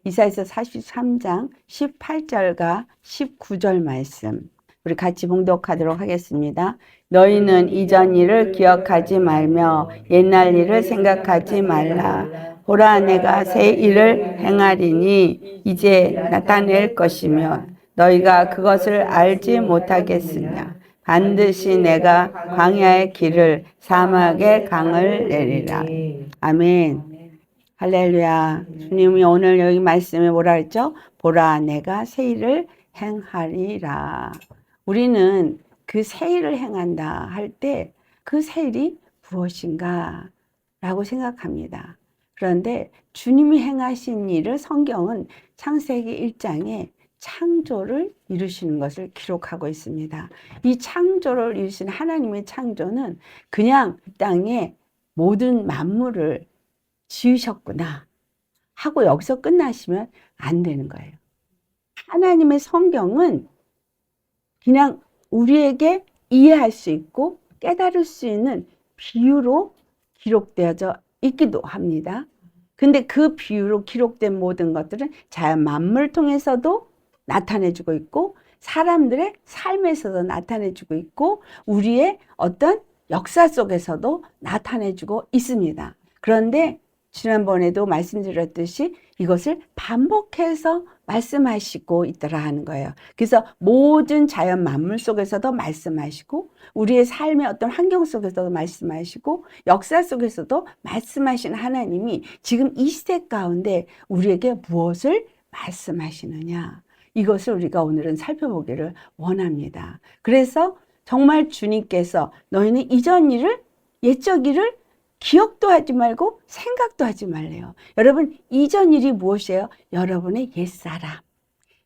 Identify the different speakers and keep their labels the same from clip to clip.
Speaker 1: 이사야서 43장 18절과 19절 말씀 우리 같이 봉독하도록 하겠습니다. 너희는 이전 일을 기억하지 말며 옛날 일을 생각하지 말라. 보라, 내가 새 일을 행하리니 이제 나타낼 것이며 너희가 그것을 알지 못하겠으냐. 반드시 내가 광야의 길을 사막의 강을 내리라. 아멘. 할렐루야. 주님이 오늘 여기 말씀에 뭐라 했죠? 보라, 내가 새 일을 행하리라. 우리는 그 새 일을 행한다 할 때 그 새 일이 무엇인가 라고 생각합니다. 그런데 주님이 행하신 일을 성경은 창세기 1장에 창조를 이루시는 것을 기록하고 있습니다. 이 창조를 이루신 하나님의 창조는 그냥 이 땅에 모든 만물을 지으셨구나 하고 여기서 끝나시면 안 되는 거예요. 하나님의 성경은 그냥 우리에게 이해할 수 있고 깨달을 수 있는 비유로 기록되어져 있기도 합니다. 근데 그 비유로 기록된 모든 것들은 자연 만물 통해서도 나타내주고 있고 사람들의 삶에서도 나타내주고 있고 우리의 어떤 역사 속에서도 나타내주고 있습니다. 그런데 지난번에도 말씀드렸듯이 이것을 반복해서 말씀하시고 있더라 하는 거예요. 그래서 모든 자연 만물 속에서도 말씀하시고 우리의 삶의 어떤 환경 속에서도 말씀하시고 역사 속에서도 말씀하시는 하나님이 지금 이 시대 가운데 우리에게 무엇을 말씀하시느냐, 이것을 우리가 오늘은 살펴보기를 원합니다. 그래서 정말 주님께서 너희는 이전 일을 옛적 일을 기억도 하지 말고 생각도 하지 말래요. 여러분, 이전 일이 무엇이에요? 여러분의 옛사람,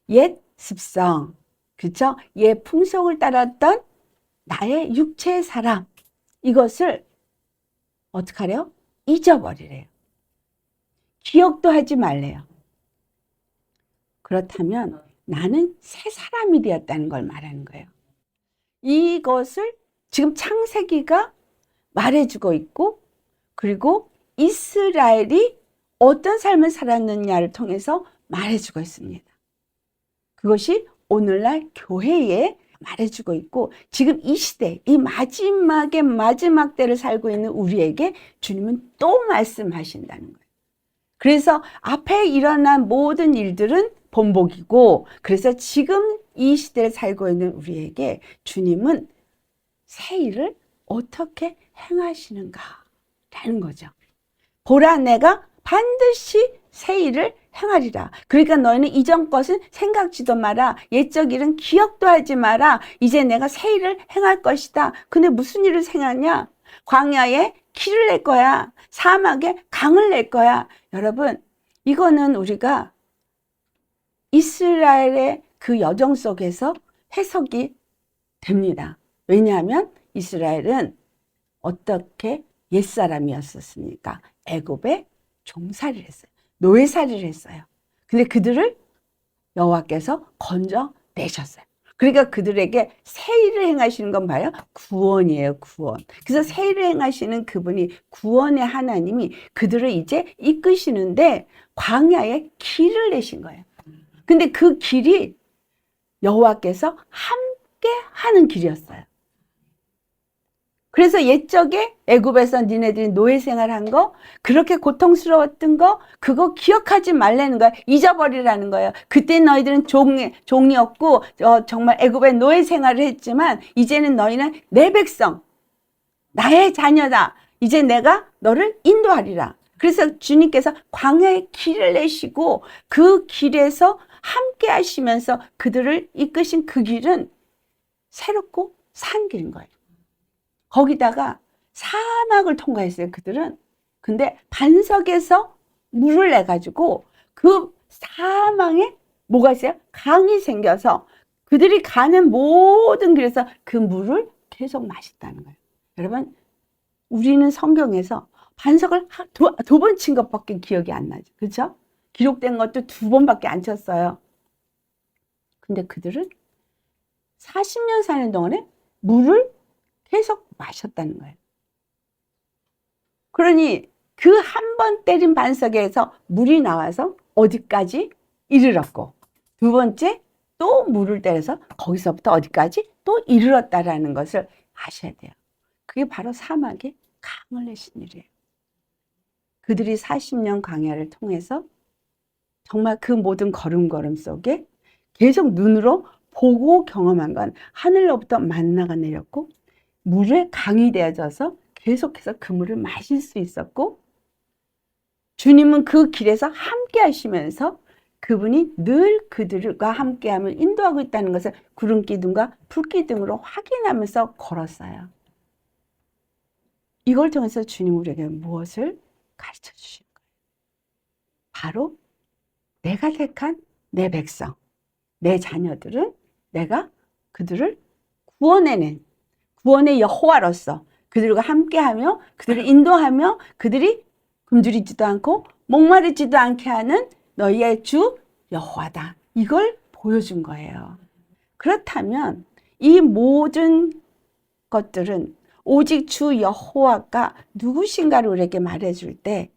Speaker 1: 옛 습성, 그렇죠? 옛 풍속을 따랐던 나의 육체의 사람, 이것을 어떻게 하래요? 잊어버리래요. 기억도 하지 말래요. 그렇다면 나는 새 사람이 되었다는 걸 말하는 거예요. 이것을 지금 창세기가 말해주고 있고 그리고 이스라엘이 어떤 삶을 살았느냐를 통해서 말해주고 있습니다. 그것이 오늘날 교회에 말해주고 있고 지금 이 시대, 이 마지막의 마지막 때를 살고 있는 우리에게 주님은 또 말씀하신다는 거예요. 그래서 앞에 일어난 모든 일들은 본복이고 그래서 지금 이 시대를 살고 있는 우리에게 주님은 새 일을 어떻게 행하시는가 라는 거죠. 보라, 내가 반드시 새 일을 행하리라. 그러니까 너희는 이전 것은 생각지도 마라. 옛적 일은 기억도 하지 마라. 이제 내가 새 일을 행할 것이다. 근데 무슨 일을 행하냐? 광야에 길을 낼 거야. 사막에 강을 낼 거야. 여러분, 이거는 우리가 이스라엘의 그 여정 속에서 해석이 됩니다. 왜냐하면 이스라엘은 어떻게 옛사람이었었습니까? 애굽에 종살이를 했어요. 노예살이를 했어요. 근데 그들을 여호와께서 건져내셨어요. 그러니까 그들에게 새 일을 행하시는 건 봐요. 구원이에요, 구원. 그래서 새 일을 행하시는 그분이 구원의 하나님이 그들을 이제 이끄시는데 광야에 길을 내신 거예요. 근데 그 길이 여호와께서 함께 하는 길이었어요. 그래서 옛적에 애굽에서 니네들이 노예 생활한 거, 그렇게 고통스러웠던 거, 그거 기억하지 말라는 거야. 잊어버리라는 거예요. 그때 너희들은 종이었고 정말 애굽의 노예 생활을 했지만 이제는 너희는 내 백성, 나의 자녀다. 이제 내가 너를 인도하리라. 그래서 주님께서 광야의 길을 내시고 그 길에서 함께 하시면서 그들을 이끄신 그 길은 새롭고 산 길인 거예요. 거기다가 사막을 통과했어요, 그들은. 근데 반석에서 물을 내가지고 그 사망에 뭐가 있어요? 강이 생겨서 그들이 가는 모든 길에서 그 물을 계속 마셨다는 거예요. 여러분, 우리는 성경에서 반석을 두 번 친 것밖에 기억이 안 나죠. 그렇죠? 기록된 것도 2번밖에 안 쳤어요. 근데 그들은 40년 사는 동안에 물을 계속 마셨다는 거예요. 그러니 그 한 번 때린 반석에서 물이 나와서 어디까지 이르렀고, 두 번째 또 물을 때려서 거기서부터 어디까지 또 이르렀다라는 것을 아셔야 돼요. 그게 바로 사막에 강을 내신 일이에요. 그들이 40년 광야를 통해서 정말 그 모든 걸음걸음 속에 계속 눈으로 보고 경험한 건 하늘로부터 만나가 내렸고, 물에 강이 되어져서 계속해서 그 물을 마실 수 있었고, 주님은 그 길에서 함께 하시면서 그분이 늘 그들과 함께함을 인도하고 있다는 것을 구름 기둥과 불 기둥으로 확인하면서 걸었어요. 이걸 통해서 주님 우리에게 무엇을 가르쳐 주신 거예요? 바로 내가 택한 내 백성, 내 자녀들은 내가 그들을 구원해낸 구원의 여호와로서 그들과 함께하며 그들을 인도하며 그들이 굶주리지도 않고 목마르지도 않게 하는 너희의 주 여호와다. 이걸 보여준 거예요. 그렇다면 이 모든 것들은 오직 주 여호와가 누구신가를 우리에게 말해줄 때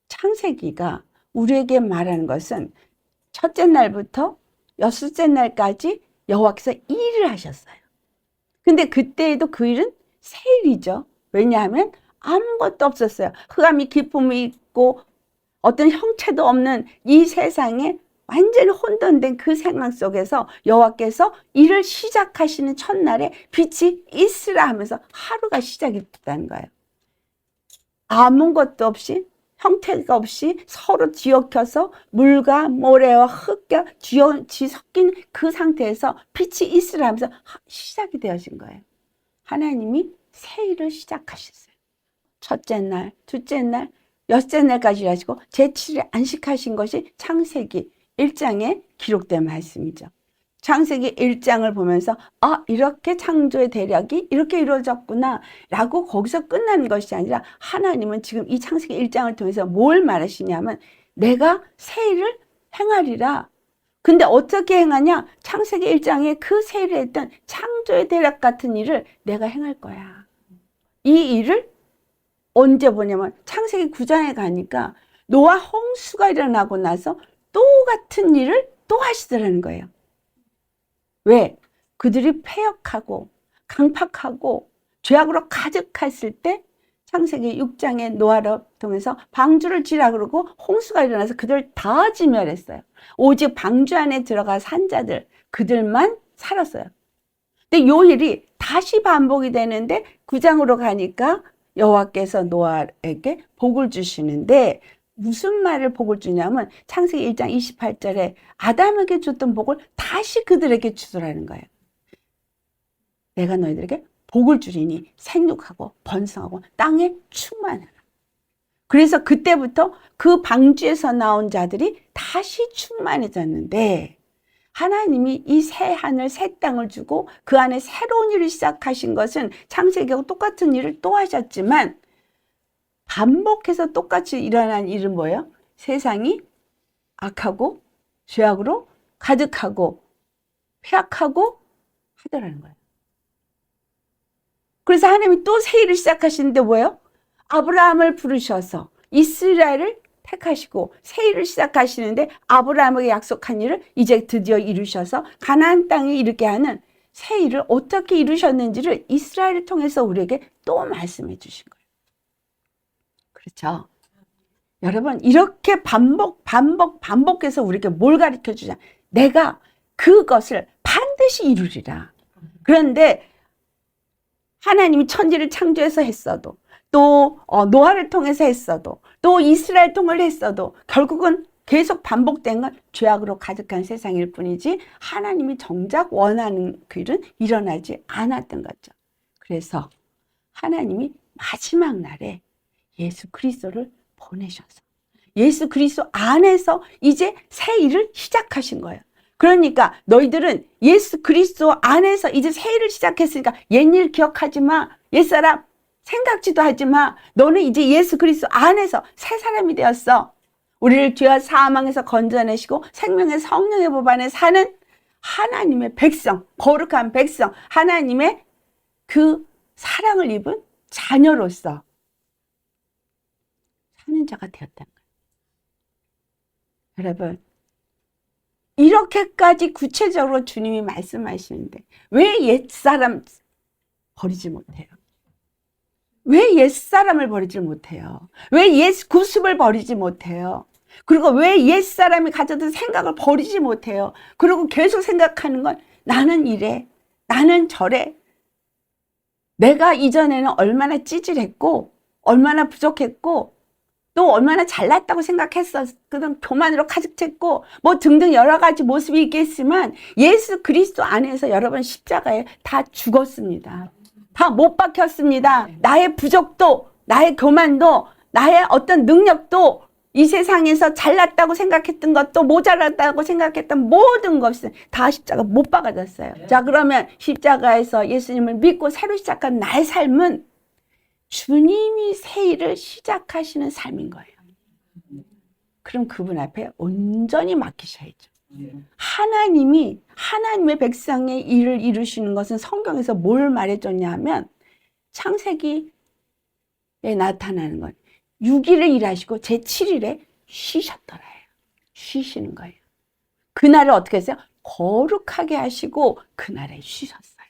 Speaker 1: 창세기가 우리에게 말하는 것은 첫째 날부터 여섯째 날까지 여호와께서 일을 하셨어요. 근데 그때에도 그 일은 세일이죠. 왜냐하면 아무것도 없었어요. 흑암이 깊음이 있고 어떤 형체도 없는 이 세상에 완전히 혼돈된 그 생각 속에서 여호와께서 일을 시작하시는 첫날에 빛이 있으라 하면서 하루가 시작이 됐다는 거예요. 아무것도 없이 형태가 없이 서로 뒤엉켜서 물과 모래와 흙과 뒤섞인 그 상태에서 빛이 있으라 하면서 시작이 되어진 거예요. 하나님이 새 일을 시작하셨어요. 첫째 날, 둘째 날, 여섯째 날까지 하시고 제7일에 안식하신 것이 창세기 1장에 기록된 말씀이죠. 창세기 1장을 보면서 이렇게 창조의 대략이 이렇게 이루어졌구나 라고 거기서 끝나는 것이 아니라 하나님은 지금 이 창세기 1장을 통해서 뭘 말하시냐면 내가 새 일을 행하리라. 근데 어떻게 행하냐? 창세기 1장에 그 새 일을 했던 창조의 대략 같은 일을 내가 행할 거야. 이 일을 언제 보냐면 창세기 9장에 가니까 노아 홍수가 일어나고 나서 똑같은 일을 또 하시더라는 거예요. 왜? 그들이 패역하고 강팍하고 죄악으로 가득했을 때 창세기 6장의 노아를 통해서 방주를 지라 그러고 홍수가 일어나서 그들 다 진멸했어요. 오직 방주 안에 들어가 산 자들 그들만 살았어요. 근데 요 일이 다시 반복이 되는데 9장으로 가니까 여호와께서 노아에게 복을 주시는데 무슨 말을 복을 주냐면 창세기 1장 28절에 아담에게 줬던 복을 다시 그들에게 주더라는 거예요. 내가 너희들에게 복을 주리니 생육하고 번성하고 땅에 충만하라. 그래서 그때부터 그 방주에서 나온 자들이 다시 충만해졌는데 하나님이 이 새 하늘 새 땅을 주고 그 안에 새로운 일을 시작하신 것은 창세기하고 똑같은 일을 또 하셨지만 반복해서 똑같이 일어난 일은 뭐예요? 세상이 악하고 죄악으로 가득하고 폐악하고 하더라는 거예요. 그래서 하나님이 또 새 일을 시작하시는데 뭐예요? 아브라함을 부르셔서 이스라엘을 택하시고 새 일을 시작하시는데 아브라함에게 약속한 일을 이제 드디어 이루셔서 가나안 땅에 이르게 하는 새 일을 어떻게 이루셨는지를 이스라엘을 통해서 우리에게 또 말씀해 주신 거예요. 그렇죠? 여러분 이렇게 반복해서 우리에게 뭘 가르쳐 주냐? 내가 그것을 반드시 이루리라. 그런데 하나님이 천지를 창조해서 했어도 또 노아를 통해서 했어도 또 이스라엘 통을 했어도 결국은 계속 반복된 건 죄악으로 가득한 세상일 뿐이지 하나님이 정작 원하는 그 일은 일어나지 않았던 거죠. 그래서 하나님이 마지막 날에 예수 그리스도를 보내셔서 예수 그리스도 안에서 이제 새 일을 시작하신 거예요. 그러니까 너희들은 예수 그리스도 안에서 이제 새 일을 시작했으니까 옛일 기억하지 마. 옛사람 생각지도 하지 마. 너는 이제 예수 그리스도 안에서 새 사람이 되었어. 우리를 죄와 사망에서 건져내시고 생명의 성령의 법 안에 사는 하나님의 백성, 거룩한 백성, 하나님의 그 사랑을 입은 자녀로서 사는 자가 되었다는 거예요. 여러분, 이렇게까지 구체적으로 주님이 말씀하시는데 왜 옛사람 버리지 못해요? 왜 옛사람을 버리지 못해요? 왜 옛 구습을 버리지 못해요? 그리고 왜 옛사람이 가졌던 생각을 버리지 못해요? 그리고 계속 생각하는 건 나는 이래, 나는 저래. 내가 이전에는 얼마나 찌질했고 얼마나 부족했고 또 얼마나 잘났다고 생각했었거든. 교만으로 가득 찼고 뭐 등등 여러 가지 모습이 있겠지만 예수 그리스도 안에서 여러분 십자가에 다 죽었습니다. 다 못 박혔습니다. 나의 부족도, 나의 교만도, 나의 어떤 능력도, 이 세상에서 잘났다고 생각했던 것도, 모자랐다고 생각했던 모든 것은 다 십자가 못 박아졌어요. 자, 그러면 십자가에서 예수님을 믿고 새로 시작한 나의 삶은 주님이 새 일을 시작하시는 삶인 거예요. 그럼 그분 앞에 온전히 맡기셔야죠. 하나님이 하나님의 백성의 일을 이루시는 것은 성경에서 뭘 말해줬냐 하면 창세기에 나타나는 건 6일을 일하시고 제7일에 쉬셨더라 해요. 쉬시는 거예요. 그날을 어떻게 했어요? 거룩하게 하시고 그날에 쉬셨어요.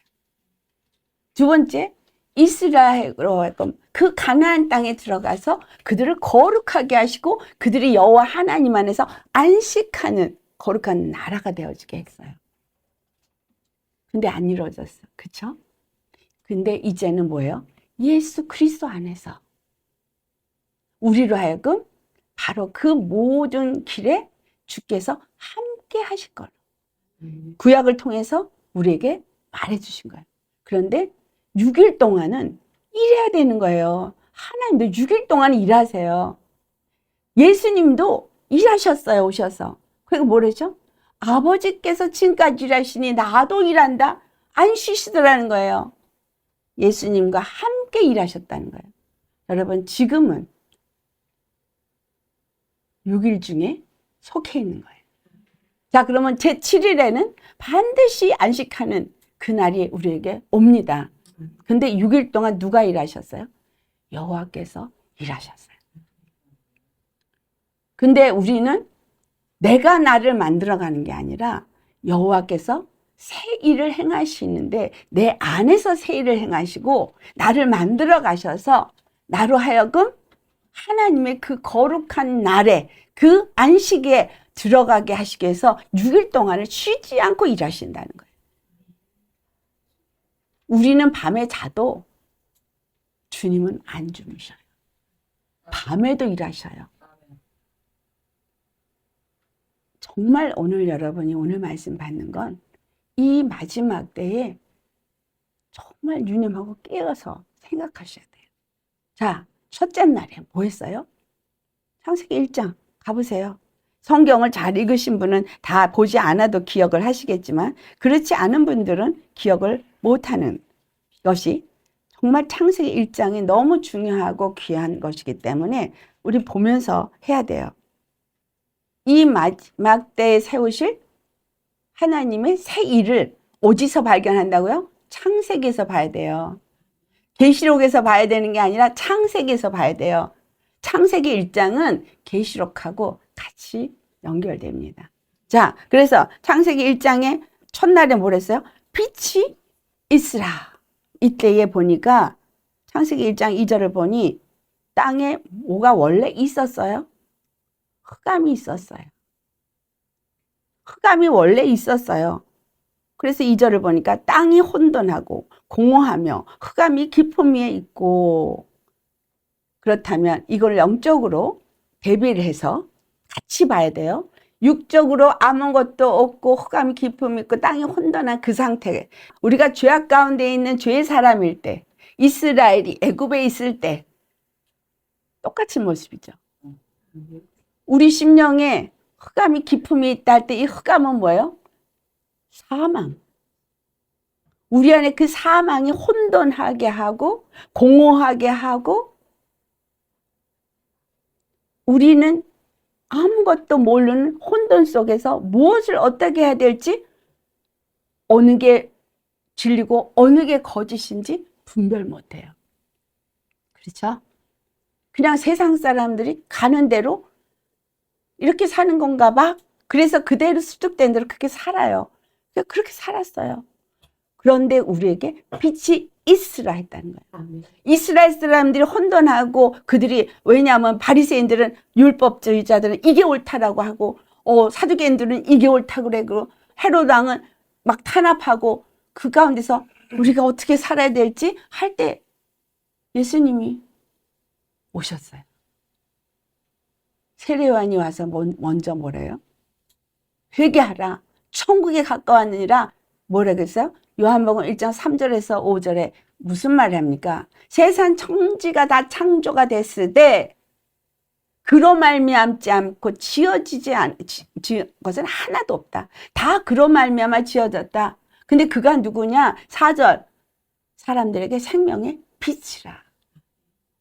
Speaker 1: 두 번째, 이스라엘로 그 가나안 땅에 들어가서 그들을 거룩하게 하시고 그들이 여호와 하나님 안에서 안식하는 거룩한 나라가 되어지게 했어요. 근데 안 이루어졌어. 그쵸? 근데 이제는 뭐예요? 예수 그리스도 안에서 우리로 하여금 바로 그 모든 길에 주께서 함께 하실 거예요. 구약을 통해서 우리에게 말해주신 거예요. 그런데 6일 동안은 일해야 되는 거예요. 하나님도 6일 동안 일하세요. 예수님도 일하셨어요. 오셔서. 그리고 뭐랬죠? 아버지께서 지금까지 일하시니 나도 일한다. 안 쉬시더라는 거예요. 예수님과 함께 일하셨다는 거예요. 여러분, 지금은 6일 중에 속해 있는 거예요. 자, 그러면 제7일에는 반드시 안식하는 그날이 우리에게 옵니다. 근데 6일 동안 누가 일하셨어요? 여호와께서 일하셨어요. 근데 우리는 내가 나를 만들어가는 게 아니라 여호와께서 새 일을 행하시는데 내 안에서 새 일을 행하시고 나를 만들어 가셔서 나로 하여금 하나님의 그 거룩한 날에 그 안식에 들어가게 하시기 위해서 6일 동안을 쉬지 않고 일하신다는 거예요. 우리는 밤에 자도 주님은 안 주무셔요. 밤에도 일하셔요. 정말 오늘 여러분이 오늘 말씀 받는 건 이 마지막 때에 정말 유념하고 깨어서 생각하셔야 돼요. 자, 첫째 날에 뭐 했어요? 창세기 1장 가보세요. 성경을 잘 읽으신 분은 다 보지 않아도 기억을 하시겠지만 그렇지 않은 분들은 기억을 못하는 것이 정말 창세기 1장이 너무 중요하고 귀한 것이기 때문에 우리 보면서 해야 돼요. 이 마지막 때에 세우실 하나님의 새 일을 어디서 발견한다고요? 창세기에서 봐야 돼요. 계시록에서 봐야 되는 게 아니라 창세기에서 봐야 돼요. 창세기 1장은 계시록하고 같이 연결됩니다. 자, 그래서 창세기 1장의 첫날에 뭘 했어요? 빛이 있으라. 이때에 보니까 창세기 1장 2절을 보니 땅에 뭐가 원래 있었어요? 흑암이 있었어요. 흑암이 원래 있었어요. 그래서 2절을 보니까 땅이 혼돈하고 공허하며 흑암이 깊음 위에 있고, 그렇다면 이걸 영적으로 대비를 해서 같이 봐야 돼요. 육적으로 아무것도 없고 흑암이 깊음 있고 땅이 혼돈한 그 상태, 우리가 죄악 가운데 있는 죄의 사람일 때, 이스라엘이 애굽에 있을 때 똑같은 모습이죠. 우리 심령에 흑암이 깊음이 있다 할 때 이 흑암은 뭐예요? 사망. 우리 안에 그 사망이 혼돈하게 하고 공허하게 하고 우리는 아무것도 모르는 혼돈 속에서 무엇을 어떻게 해야 될지, 어느 게 진리고 어느 게 거짓인지 분별 못해요. 그렇죠? 그냥 세상 사람들이 가는 대로 이렇게 사는 건가 봐. 그래서 그대로 습득된 대로 그렇게 살아요. 그렇게 살았어요. 그런데 우리에게 빛이 있으라 했다는 거예요. 이스라엘 사람들이 혼돈하고 그들이, 왜냐하면 바리새인들은, 율법주의자들은 이게 옳다라고 하고, 사두개인들은 이게 옳다고 그러고, 헤롯 왕은 막 탄압하고, 그 가운데서 우리가 어떻게 살아야 될지 할 때 예수님이 오셨어요. 세례요한이 와서 먼저 뭐래요? 회개하라. 천국에 가까웠느니라. 뭐라 그랬어요? 요한복음 1장 3절에서 5절에 무슨 말을 합니까? 세상 천지가 다 창조가 됐을 때 그로 말미암지 않고 지어지지 것은 하나도 없다. 다 그로 말미암아 지어졌다. 근데 그가 누구냐? 4절 사람들에게 생명의 빛이라.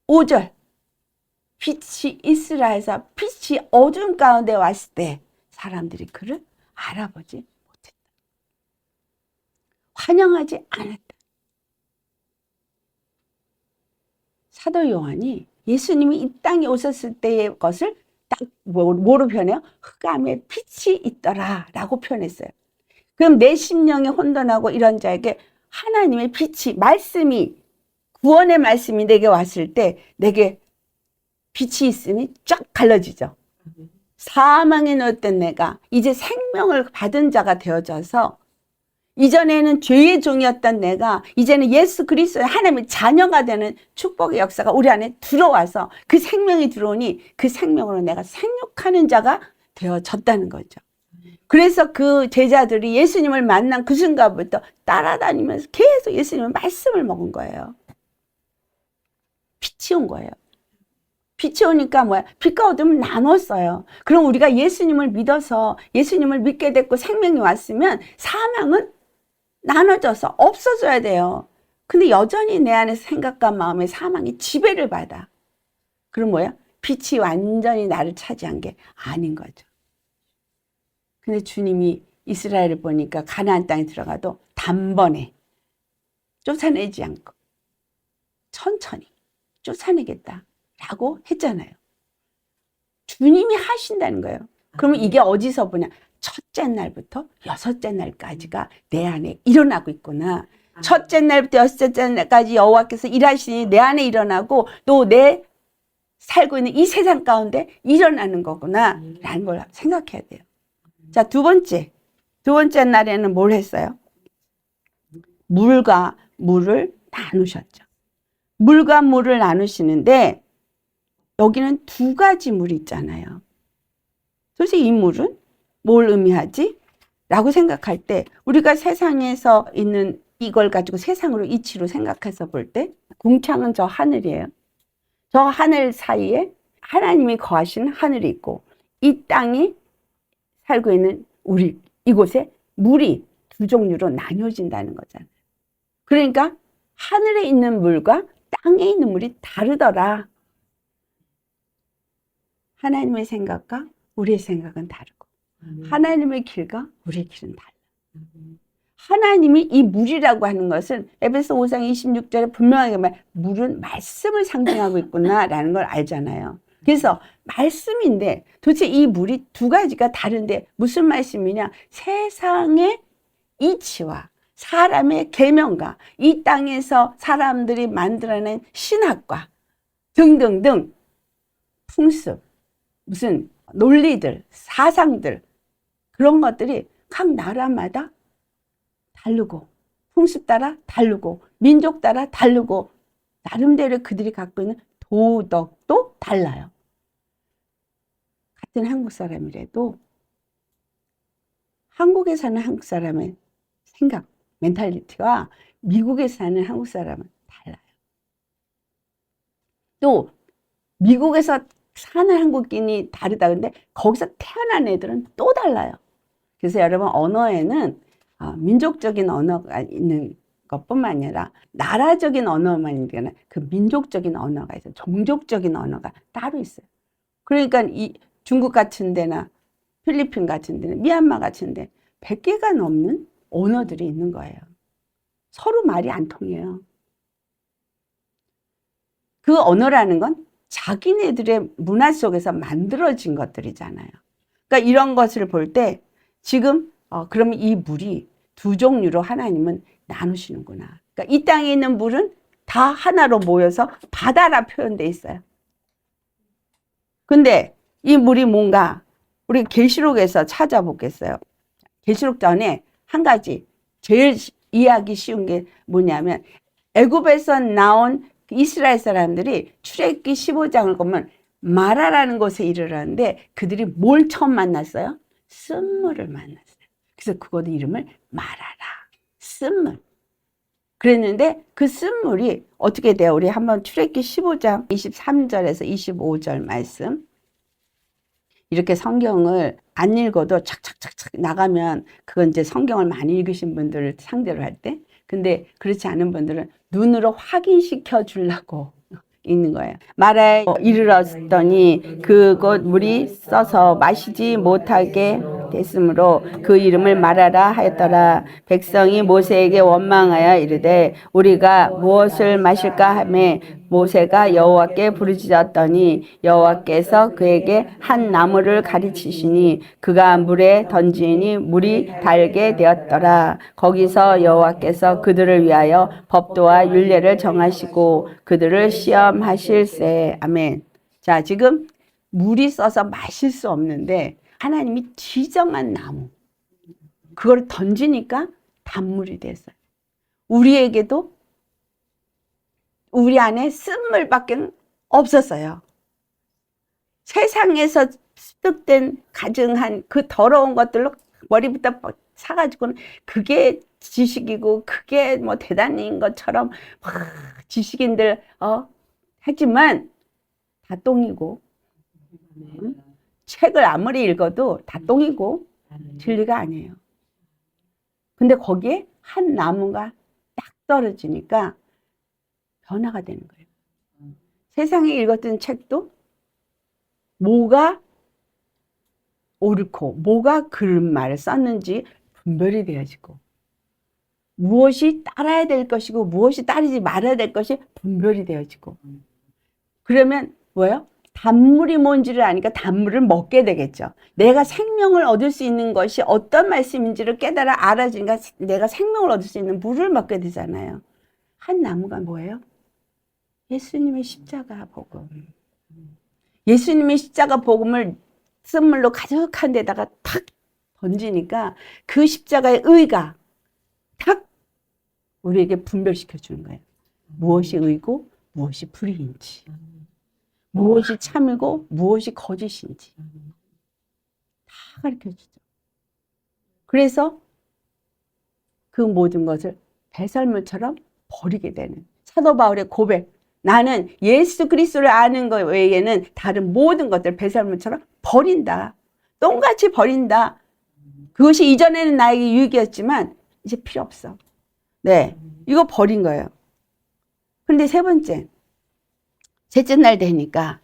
Speaker 1: 5절 빛이 있으라 해서 빛이 어둠 가운데 왔을 때 사람들이 그를 알아보지 못했다. 환영하지 않았다. 사도 요한이 예수님이 이 땅에 오셨을 때의 것을 딱 뭐로 표현해요? 흑암에 빛이 있더라 라고 표현했어요. 그럼 내 심령이 혼돈하고 이런 자에게 하나님의 빛이, 말씀이, 구원의 말씀이 내게 왔을 때 내게 빛이 있으니 쫙 갈라지죠. 사망에 넣었던 내가 이제 생명을 받은 자가 되어져서, 이전에는 죄의 종이었던 내가 이제는 예수 그리스도의 하나님의 자녀가 되는 축복의 역사가 우리 안에 들어와서 그 생명이 들어오니 그 생명으로 내가 생육하는 자가 되어졌다는 거죠. 그래서 그 제자들이 예수님을 만난 그 순간부터 따라다니면서 계속 예수님의 말씀을 먹은 거예요. 빛이 온 거예요. 빛이 오니까 뭐야? 빛과 어둠을 나눴어요. 그럼 우리가 예수님을 믿어서 예수님을 믿게 됐고 생명이 왔으면 사망은 나눠져서 없어져야 돼요. 근데 여전히 내 안에서 생각과 마음의 사망이 지배를 받아. 그럼 뭐야? 빛이 완전히 나를 차지한 게 아닌 거죠. 근데 주님이 이스라엘을 보니까 가나안 땅에 들어가도 단번에 쫓아내지 않고 천천히 쫓아내겠다라고 했잖아요. 주님이 하신다는 거예요. 그러면 이게 어디서 보냐? 첫째 날부터 여섯째 날까지가 내 안에 일어나고 있구나. 첫째 날부터 여섯째 날까지 여호와께서 일하시니 내 안에 일어나고 또 내 살고 있는 이 세상 가운데 일어나는 거구나 라는 걸 생각해야 돼요. 자, 두 번째 날에는 뭘 했어요? 물과 물을 나누셨죠. 물과 물을 나누시는데 여기는 두 가지 물이 있잖아요. 도대체 이 물은 뭘 의미하지? 라고 생각할 때 우리가 세상에서 있는 이걸 가지고 세상으로 이치로 생각해서 볼 때 궁창은 저 하늘이에요. 저 하늘 사이에 하나님이 거하시는 하늘이 있고 이 땅이 살고 있는 우리 이곳에 물이 두 종류로 나뉘어진다는 거잖아요. 그러니까 하늘에 있는 물과 땅에 있는 물이 다르더라. 하나님의 생각과 우리의 생각은 다르고 하나님의 길과 우리의 길은 달라. 하나님이 이 물이라고 하는 것은 에베소 5장 26절에 분명하게 물은 말씀을 상징하고 있구나라는 걸 알잖아요. 그래서 말씀인데 도대체 이 물이 두 가지가 다른데 무슨 말씀이냐? 세상의 이치와 사람의 계명과 이 땅에서 사람들이 만들어낸 신학과 등등등 풍습, 무슨 논리들, 사상들 그런 것들이 각 나라마다 다르고 풍습 따라 다르고 민족 따라 다르고 나름대로 그들이 갖고 있는 도덕도 달라요. 같은 한국 사람이라도 한국에 사는 한국 사람의 생각, 멘탈리티와 미국에 사는 한국 사람은 달라요. 또 미국에서 사는 한국인이 다르다. 근데 거기서 태어난 애들은 또 달라요. 그래서 여러분 언어에는 민족적인 언어가 있는 것뿐만 아니라 나라적인 언어만 있는 그 민족적인 언어가 있어요. 종족적인 언어가 따로 있어요. 그러니까 이 중국 같은 데나 필리핀 같은 데나 미얀마 같은 데 100개가 넘는 언어들이 있는 거예요. 서로 말이 안 통해요. 그 언어라는 건 자기네들의 문화 속에서 만들어진 것들이잖아요. 그러니까 이런 것을 볼 때 지금 그러면 이 물이 두 종류로 하나님은 나누시는구나. 그러니까 이 땅에 있는 물은 다 하나로 모여서 바다라 표현돼 있어요. 근데 이 물이 뭔가 우리 계시록에서 찾아보겠어요. 계시록 전에 한 가지 제일 이해하기 쉬운 게 뭐냐면 애굽에서 나온 이스라엘 사람들이 출애굽기 15장을 보면 마라라는 곳에 이르렀는데 그들이 뭘 처음 만났어요? 쓴물을 만났어요. 그래서 그것도 이름을 마라라, 쓴물. 그랬는데 그 쓴물이 어떻게 돼요? 우리 한번 출애굽기 15장 23절에서 25절 말씀. 이렇게 성경을 안 읽어도 착착착착 나가면 그건 이제 성경을 많이 읽으신 분들을 상대로 할 때. 근데 그렇지 않은 분들은 눈으로 확인시켜 주려고 있는 거예요. 마라에 이르렀더니 그곳 물이 써서 마시지 못하게 됐으므로 그 이름을 마라라 하였더라. 백성이 모세에게 원망하여 이르되 우리가 무엇을 마실까 하매 모세가 여호와께 부르짖었더니 여호와께서 그에게 한 나무를 가르치시니 그가 물에 던지니 물이 달게 되었더라. 거기서 여호와께서 그들을 위하여 법도와 율례를 정하시고 그들을 시험하실세. 아멘. 자, 지금 물이 써서 마실 수 없는데 하나님이 지정한 나무 그걸 던지니까 단물이 됐어요. 우리에게도 우리 안에 쓴물밖에 없었어요. 세상에서 습득된 가증한 그 더러운 것들로 머리부터 사가지고는 그게 지식이고 그게 뭐 대단한 것처럼 지식인들 하지만 다 똥이고 응? 책을 아무리 읽어도 다 똥이고 진리가 아니에요. 근데 거기에 한 나무가 딱 떨어지니까 변화가 되는 거예요. 세상에 읽었던 책도 뭐가 옳고 뭐가 그런 말을 썼는지 분별이 되어지고 무엇이 따라야 될 것이고 무엇이 따르지 말아야 될 것이 분별이 되어지고 그러면 뭐예요? 단물이 뭔지를 아니까 단물을 먹게 되겠죠. 내가 생명을 얻을 수 있는 것이 어떤 말씀인지를 깨달아 알아지니까 내가 생명을 얻을 수 있는 물을 먹게 되잖아요. 한 나무가 뭐예요? 예수님의 십자가 복음. 예수님의 십자가 복음을 쓴물로 가득한 데다가 탁 던지니까 그 십자가의 의가 탁 우리에게 분별시켜 주는 거예요. 무엇이 의고 무엇이 불의인지, 무엇이 참이고 무엇이 거짓인지 다 가르쳐 주죠. 그래서 그 모든 것을 배설물처럼 버리게 되는 사도 바울의 고백. 나는 예수 그리스도를 아는 것 외에는 다른 모든 것들 배설물처럼 버린다. 똥같이 버린다. 그것이 이전에는 나에게 유익이었지만 이제 필요 없어. 네, 이거 버린 거예요. 그런데 세 번째, 셋째 날 되니까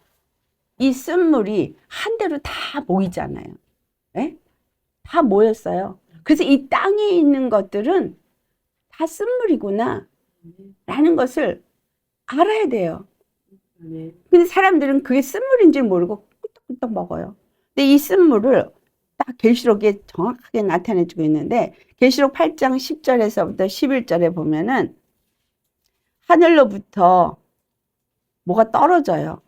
Speaker 1: 이 쓴물이 한 대로 다 모이잖아요. 네? 다 모였어요. 그래서 이 땅에 있는 것들은 다 쓴물이구나 라는 것을 알아야 돼요. 근데 사람들은 그게 쓴물인지 모르고 꿀떡꿀떡 먹어요. 근데 이 쓴물을 딱 계시록에 정확하게 나타내주고 있는데 계시록 8장 10절에서부터 11절에 보면은 하늘로부터 뭐가 떨어져요.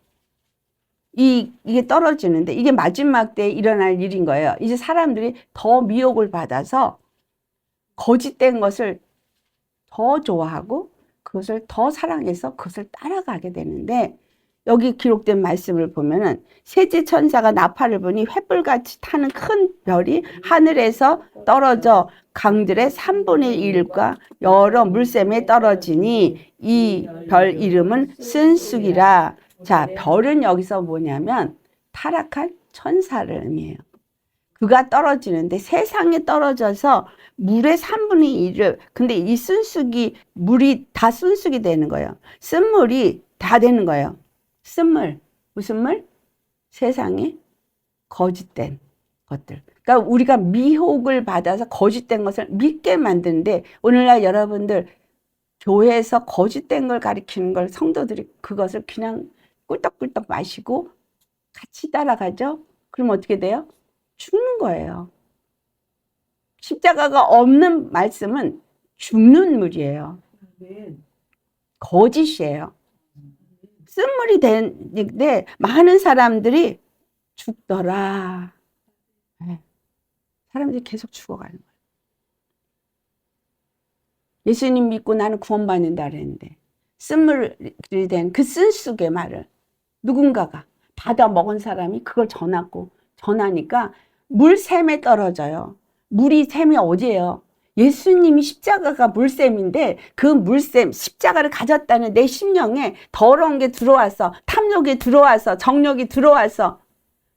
Speaker 1: 이게 떨어지는데 이게 마지막 때에 일어날 일인 거예요. 이제 사람들이 더 미혹을 받아서 거짓된 것을 더 좋아하고 그것을 더 사랑해서 그것을 따라가게 되는데 여기 기록된 말씀을 보면은 셋째 천사가 나팔을 부니 횃불같이 타는 큰 별이 하늘에서 떨어져 강들의 3분의 1과 여러 물샘에 떨어지니 이 별 이름은 쓴쑥이라. 자, 별은 여기서 뭐냐면 타락한 천사를 의미해요. 그가 떨어지는데 세상에 떨어져서 물의 3분의 1을 근데 이 쓴쑥이 물이 다 쓴쑥이 되는 거예요. 쓴물이 다 되는 거예요. 쓴물 무슨 물? 세상에 거짓된 것들. 그러니까 우리가 미혹을 받아서 거짓된 것을 믿게 만드는데 오늘날 여러분들 교회에서 거짓된 걸 가리키는 걸 성도들이 그것을 그냥 꿀떡꿀떡 마시고 같이 따라가죠. 그럼 어떻게 돼요? 죽는 거예요. 십자가가 없는 말씀은 죽는 물이에요. 거짓이에요. 쓴물이 되는데 많은 사람들이 죽더라. 사람들이 계속 죽어가는 거예요. 예수님 믿고 나는 구원받는다 그랬는데 쓴물이 된 그 쓴속의 말을 누군가가 받아 먹은 사람이 그걸 전하니까 물샘에 떨어져요. 물이 샘이 어디예요? 예수님이 십자가가 물샘인데 그 물샘, 십자가를 가졌다는 내 심령에 더러운 게 들어와서, 탐욕이 들어와서, 정욕이 들어와서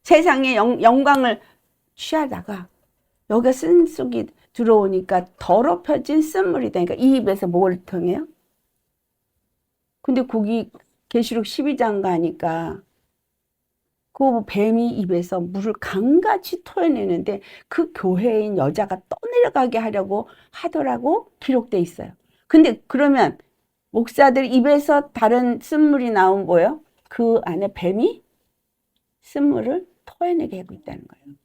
Speaker 1: 세상의 영광을 취하다가 여기가 쓴속이 들어오니까 더럽혀진 쓴물이 되니까 이 입에서 뭘 통해요? 근데 거기 계시록 12장 가니까 그 뱀이 입에서 물을 강같이 토해내는데 그 교회인 여자가 떠내려가게 하려고 하더라고 기록돼 있어요. 근데 그러면 목사들 입에서 다른 쓴물이 나온 거예요? 그 안에 뱀이 쓴물을 토해내게 하고 있다는 거예요.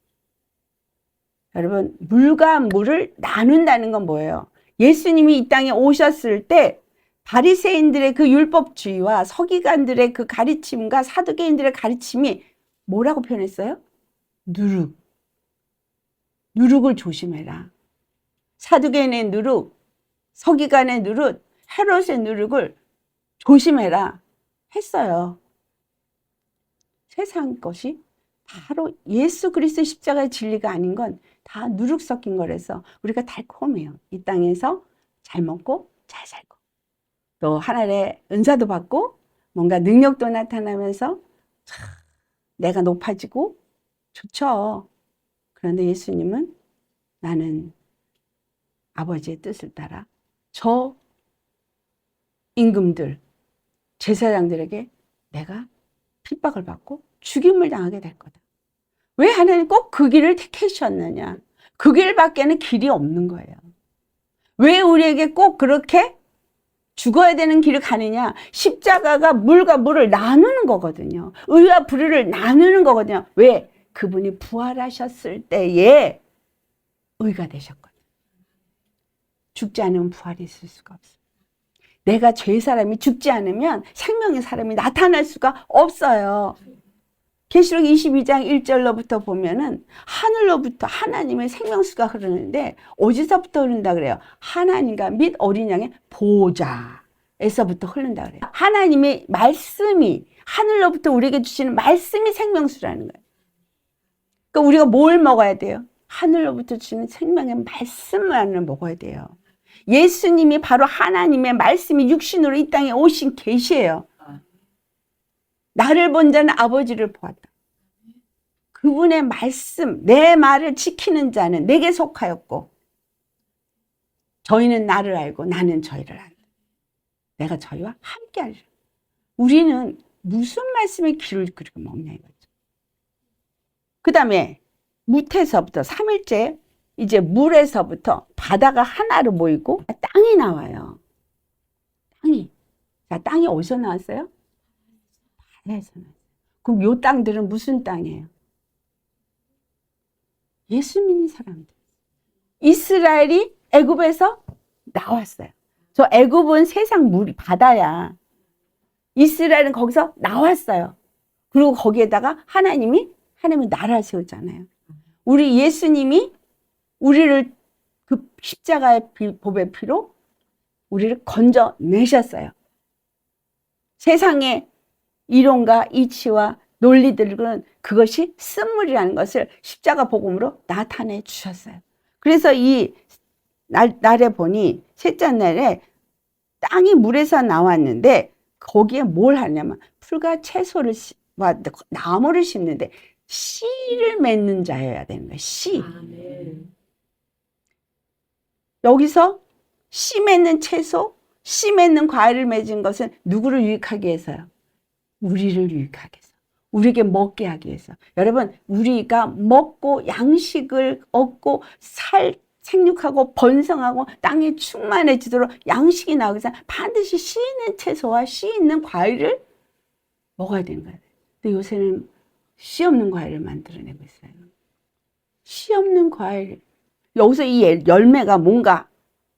Speaker 1: 여러분, 물과 물을 나눈다는 건 뭐예요? 예수님이 이 땅에 오셨을 때 바리새인들의 그 율법주의와 서기관들의 그 가르침과 사두개인들의 가르침이 뭐라고 표현했어요? 누룩. 누룩을 조심해라. 사두개인의 누룩, 서기관의 누룩, 헤롯의 누룩을 조심해라 했어요. 세상 것이 바로 예수 그리스도 십자가의 진리가 아닌 건 다 누룩 섞인 거라서 우리가 달콤해요. 이 땅에서 잘 먹고 잘 살고 또 하나님의 은사도 받고 뭔가 능력도 나타나면서 내가 높아지고 좋죠. 그런데 예수님은 나는 아버지의 뜻을 따라 저 임금들, 제사장들에게 내가 핍박을 받고 죽임을 당하게 될 거다. 왜 하나님 꼭 그 길을 택하셨느냐? 그 길밖에는 길이 없는 거예요. 왜 우리에게 꼭 그렇게 죽어야 되는 길을 가느냐? 십자가가 물과 물을 나누는 거거든요. 의와 불의를 나누는 거거든요. 왜? 그분이 부활하셨을 때에 의가 되셨거든요. 죽지 않으면 부활이 있을 수가 없어요. 내가 죄의 사람이 죽지 않으면 생명의 사람이 나타날 수가 없어요. 계시록 22장 1절로부터 보면은 하늘로부터 하나님의 생명수가 흐르는데 어디서부터 흐른다 그래요? 하나님과 및 어린 양의 보좌에서부터 흐른다 그래요. 하나님의 말씀이 하늘로부터 우리에게 주시는 말씀이 생명수라는 거예요. 그러니까 우리가 뭘 먹어야 돼요? 하늘로부터 주시는 생명의 말씀만을 먹어야 돼요. 예수님이 바로 하나님의 말씀이 육신으로 이 땅에 오신 계시예요. 나를 본 자는 아버지를 보았다. 그분의 말씀, 내 말을 지키는 자는 내게 속하였고 저희는 나를 알고 나는 저희를 안다. 내가 저희와 함께 하리라. 우리는 무슨 말씀에 귀를 그렇게 먹냐 이거죠. 그 다음에 무태서부터 3일째 이제 물에서부터 바다가 하나로 모이고 땅이 나와요. 땅이 어디서 나왔어요? 바다에서 나왔어요. 그럼 요 땅들은 무슨 땅이에요? 예수 믿는 사람들. 이스라엘이 애굽에서 나왔어요. 저 애굽은 세상 물이 바다야. 이스라엘은 거기서 나왔어요. 그리고 거기에다가 하나님이 나라를 세우잖아요. 우리 예수님이 우리를 그 십자가의 보배 피로 우리를 건져내셨어요. 세상의 이론과 이치와 논리들은 그것이 쓴물이라는 것을 십자가 복음으로 나타내 주셨어요. 그래서 이 날에 보니 셋째 날에 땅이 물에서 나왔는데 거기에 뭘 하냐면 풀과 채소를 나무를 심는데 씨를 맺는 자여야 되는 거예요. 씨. 여기서 씨 맺는 채소, 씨 맺는 과일을 맺은 것은 누구를 유익하기 위해서요? 우리를 유익하기 위해서. 우리에게 먹게 하기 위해서. 여러분, 우리가 먹고 양식을 얻고 생육하고 번성하고 땅이 충만해지도록 양식이 나오기 위해서 반드시 씨 있는 채소와 씨 있는 과일을 먹어야 되는 거예요. 근데 요새는 씨 없는 과일을 만들어내고 있어요. 씨 없는 과일. 여기서 이 열매가 뭔가,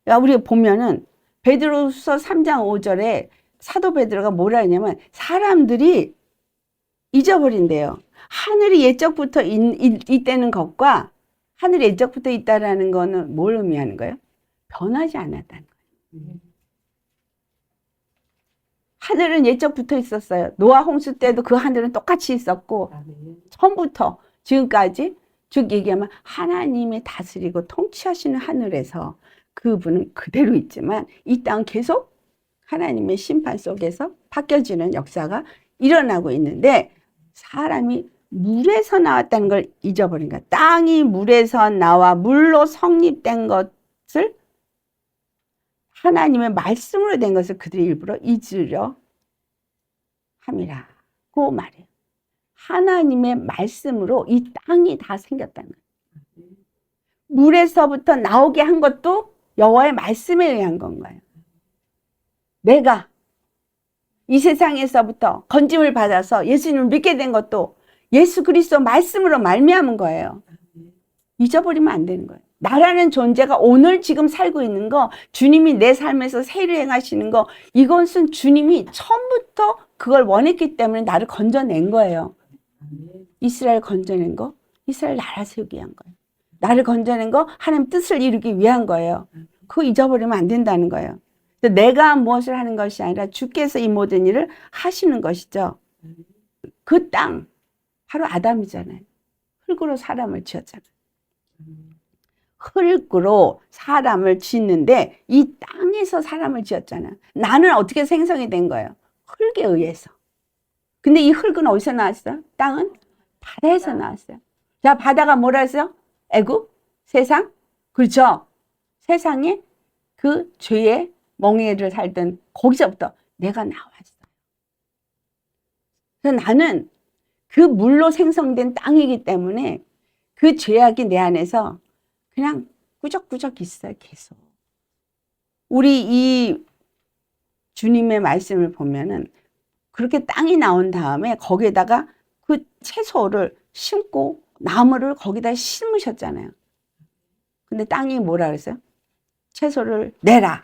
Speaker 1: 우리가 보면은 베드로후서 3장 5절에 사도 베드로가 뭐라 했냐면 사람들이 잊어버린대요. 하늘이 예적부터 있다는 것과 하늘이 예적부터 있다라는 거는 뭘 의미하는 거예요? 변하지 않았다는 거예요. 하늘은 예적부터 있었어요. 노아 홍수 때도 그 하늘은 똑같이 있었고 처음부터 지금까지 즉 얘기하면 하나님이 다스리고 통치하시는 하늘에서 그분은 그대로 있지만 이 땅은 계속 하나님의 심판 속에서 바뀌어지는 역사가 일어나고 있는데 사람이 물에서 나왔다는 걸 잊어버린 거야. 땅이 물에서 나와 물로 성립된 것을 하나님의 말씀으로 된 것을 그들이 일부러 잊으려 함이라고 말해요. 하나님의 말씀으로 이 땅이 다 생겼다는 거예요. 물에서부터 나오게 한 것도 여호와의 말씀에 의한 건가요? 내가 이 세상에서부터 건짐을 받아서 예수님을 믿게 된 것도 예수 그리스도 말씀으로 말미암은 거예요. 잊어버리면 안 되는 거예요. 나라는 존재가 오늘 지금 살고 있는 거, 주님이 내 삶에서 세를 행하시는 거, 이것은 주님이 처음부터 그걸 원했기 때문에 나를 건져낸 거예요. 이스라엘 건져낸 거, 이스라엘 나라 세우기 위한 거예요. 나를 건져낸 거, 하나님 뜻을 이루기 위한 거예요. 그거 잊어버리면 안 된다는 거예요. 내가 무엇을 하는 것이 아니라 주께서 이 모든 일을 하시는 것이죠. 그 땅, 바로 아담이잖아요. 흙으로 사람을 지었잖아요. 흙으로 사람을 짓는데 이 땅에서 사람을 지었잖아요. 나는 어떻게 생성이 된 거예요? 흙에 의해서. 근데 이 흙은 어디서 나왔어요? 땅은 바다에서 나왔어요. 자, 바다가 뭐라 했어요? 애굽? 세상? 그렇죠. 세상에 그 죄의 멍에를 살던 거기서부터 내가 나왔어요. 그래서 나는 그 물로 생성된 땅이기 때문에 그 죄악이 내 안에서 그냥 꾸적꾸적 있어요. 계속. 우리 이 주님의 말씀을 보면은 그렇게 땅이 나온 다음에 거기에다가 그 채소를 심고 나무를 거기다 심으셨잖아요. 근데 땅이 뭐라 그랬어요? 채소를 내라.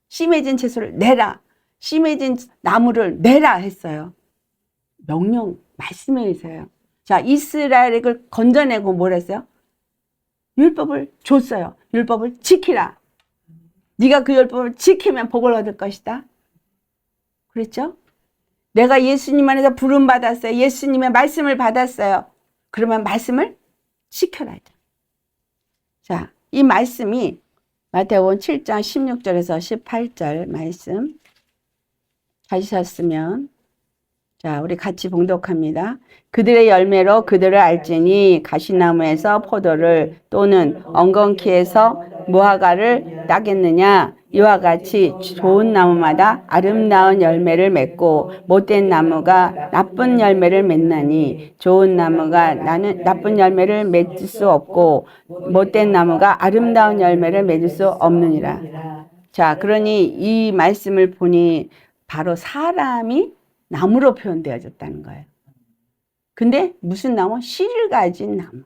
Speaker 1: 심해진 채소를 내라. 심해진 나무를 내라 했어요. 명령, 말씀에 의해서요. 자, 이스라엘을 건져내고 뭘 했어요? 율법을 줬어요. 율법을 지키라. 네가 그 율법을 지키면 복을 얻을 것이다. 그랬죠? 내가 예수님 안에서 부름 받았어요. 예수님의 말씀을 받았어요. 그러면 말씀을 지켜라. 자, 이 말씀이 마태복음 7장 16절에서 18절 말씀 찾으셨으면 자, 우리 같이 봉독합니다. 그들의 열매로 그들을 알지니 가시나무에서 포도를 또는 엉겅퀴에서 무화과를 따겠느냐. 이와 같이 좋은 나무마다 아름다운 열매를 맺고 못된 나무가 나쁜 열매를 맺나니 좋은 나무가 나쁜 열매를 맺을 수 없고 못된 나무가 아름다운 열매를 맺을 수 없느니라. 자, 그러니 이 말씀을 보니 바로 사람이 나무로 표현되어졌다는 거예요. 근데 무슨 나무? 씨를 가진 나무.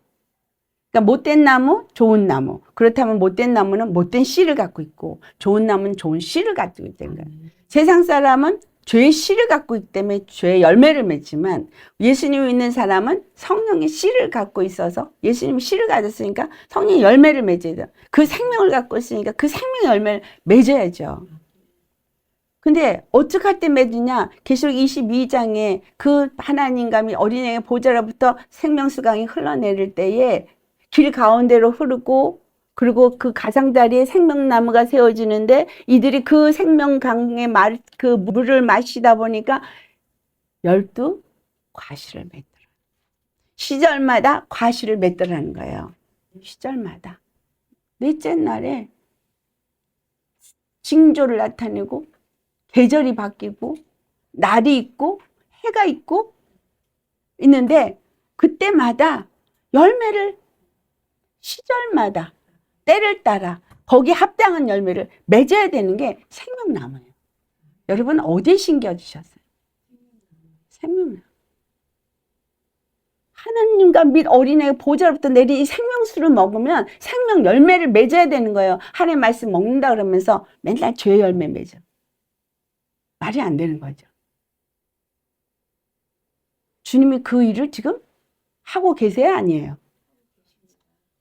Speaker 1: 그러니까 못된 나무, 좋은 나무. 그렇다면 못된 나무는 못된 씨를 갖고 있고 좋은 나무는 좋은 씨를 갖고 있다는 거예요. 세상 사람은 죄의 씨를 갖고 있기 때문에 죄의 열매를 맺지만 예수님을 믿는 사람은 성령의 씨를 갖고 있어서 예수님이 씨를 가졌으니까 성령의 열매를 맺어야 돼요. 그 생명을 갖고 있으니까 그 생명의 열매를 맺어야죠. 근데 어떻게 할 때 맺으냐? 계시록 22장에 그 하나님감이 어린양의 보좌로부터 생명수강이 흘러내릴 때에 길 가운데로 흐르고 그리고 그 가장자리에 생명나무가 세워지는데 이들이 그 생명강의 그 물을 마시다 보니까 12 과실을 맺더라. 시절마다 과실을 맺더라는 거예요. 시절마다. 넷째 날에 징조를 나타내고 계절이 바뀌고 날이 있고 해가 있고 있는데 그때마다 열매를 시절마다 때를 따라 거기에 합당한 열매를 맺어야 되는 게 생명나무예요. 여러분 어디에 심겨주셨어요? 생명나무. 하나님과 및 어린아이 보좌로부터 내린 이 생명수를 먹으면 생명 열매를 맺어야 되는 거예요. 하나님 말씀 먹는다 그러면서 맨날 죄 열매 맺어. 말이 안 되는 거죠. 주님이 그 일을 지금 하고 계세요? 아니에요?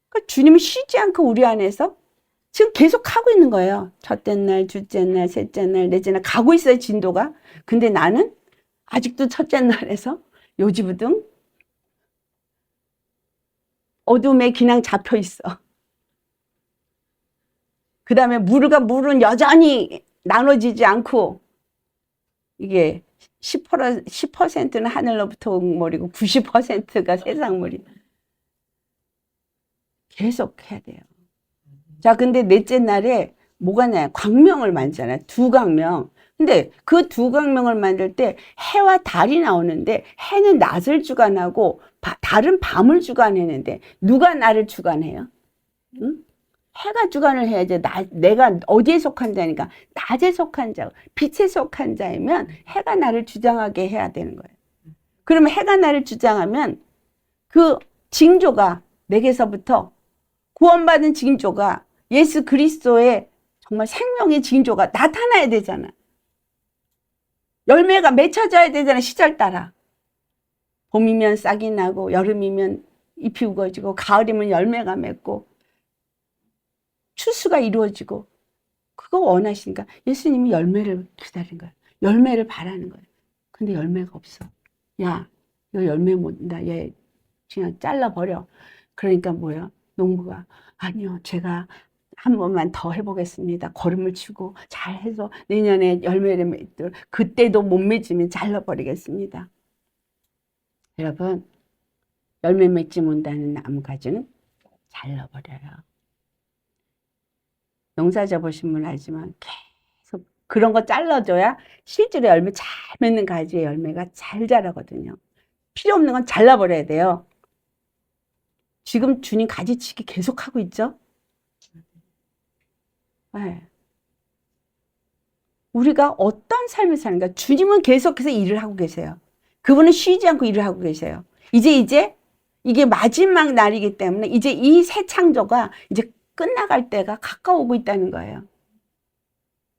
Speaker 1: 그러니까 주님이 쉬지 않고 우리 안에서 지금 계속 하고 있는 거예요. 첫째 날, 둘째 날, 셋째 날, 넷째 날 가고 있어요, 진도가. 근데 나는 아직도 첫째 날에서 요지부등 어둠에 그냥 잡혀 있어. 그 다음에 물과 물은 여전히 나눠지지 않고 이게 10%는 하늘로부터 온 물이고 90%가 세상 물이. 계속 해야 돼요. 자, 근데 넷째 날에 뭐가 나요? 광명을 만들잖아요. 두 광명. 근데 그 두 광명을 만들 때 해와 달이 나오는데 해는 낮을 주관하고 달은 밤을 주관하는데 누가 나를 주관해요? 응? 해가 주관을 해야지. 내가 어디에 속한 자니까 낮에 속한 자, 빛에 속한 자이면 해가 나를 주장하게 해야 되는 거예요. 그러면 해가 나를 주장하면 그 징조가 내게서부터 구원받은 징조가 예수 그리스도의 정말 생명의 징조가 나타나야 되잖아. 열매가 맺혀져야 되잖아. 시절 따라. 봄이면 싹이 나고 여름이면 잎이 우거지고 가을이면 열매가 맺고 추수가 이루어지고 그거 원하시니까 예수님이 열매를 기다린 거야. 열매를 바라는 거야. 근데 열매가 없어. 야, 이거 열매 못 나. 얘 그냥 잘라버려. 그러니까 뭐야? 농부가 아니요, 제가 한 번만 더 해보겠습니다. 걸음을 치고 잘 해서 내년에 열매를 맺도록 그때도 못 맺으면 잘라버리겠습니다. 여러분, 열매 맺지 못하는 나무가지는 잘라버려요. 농사 져보신 분 알지만 계속 그런 거 잘라줘야 실제로 열매 잘 맺는 가지의 열매가 잘 자라거든요. 필요 없는 건 잘라버려야 돼요. 지금 주님 가지치기 계속하고 있죠? 네. 우리가 어떤 삶을 사는가? 주님은 계속해서 일을 하고 계세요. 그분은 쉬지 않고 일을 하고 계세요. 이제 이게 마지막 날이기 때문에 이제 이 새 창조가 이제 끝나갈 때가 가까우고 있다는 거예요.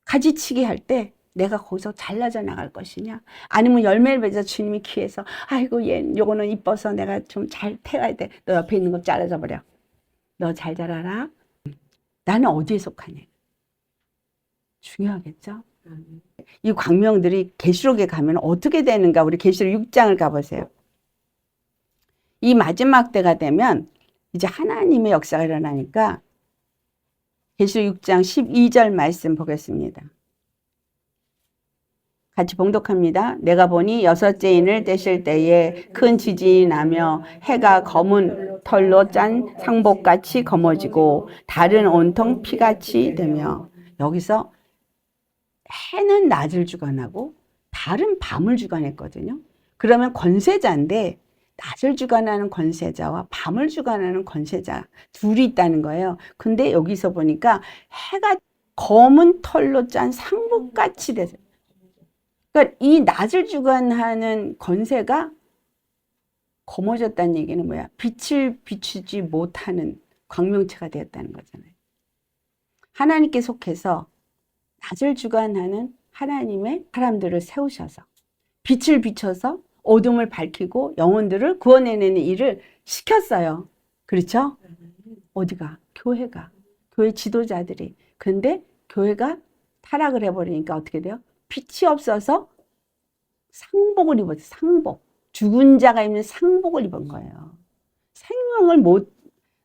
Speaker 1: 가지치기 할 때 내가 거기서 잘라져 나갈 것이냐? 아니면 열매를 맺어 주님이 귀해서 아이고 얘 요거는 이뻐서 내가 좀 잘 태워야 돼. 너 옆에 있는 거 잘라져 버려. 너 잘 자라라. 나는 어디에 속하냐? 중요하겠죠? 이 광명들이 계시록에 가면 어떻게 되는가? 우리 계시록 6장을 가보세요. 이 마지막 때가 되면 이제 하나님의 역사가 일어나니까 계시록 6장 12절 말씀 보겠습니다. 같이 봉독합니다. 내가 보니 여섯째 인을 떼실 때에 큰 지진이 나며 해가 검은 털로 짠 상복같이 검어지고 달은 온통 피같이 되며 여기서 해는 낮을 주관하고 달은 밤을 주관했거든요. 그러면 권세자인데 낮을 주관하는 권세자와 밤을 주관하는 권세자 둘이 있다는 거예요. 근데 여기서 보니까 해가 검은 털로 짠 상복같이 돼서 그러니까 이 낮을 주관하는 권세가 검어졌다는 얘기는 뭐야? 빛을 비추지 못하는 광명체가 되었다는 거잖아요. 하나님께 속해서 낮을 주관하는 하나님의 사람들을 세우셔서 빛을 비춰서 어둠을 밝히고 영혼들을 구원해내는 일을 시켰어요. 그렇죠? 어디가? 교회가. 교회 지도자들이. 근데 교회가 타락을 해버리니까 어떻게 돼요? 빛이 없어서 상복을 입었어요. 상복. 죽은 자가 입는 상복을 입은 거예요. 생명을 못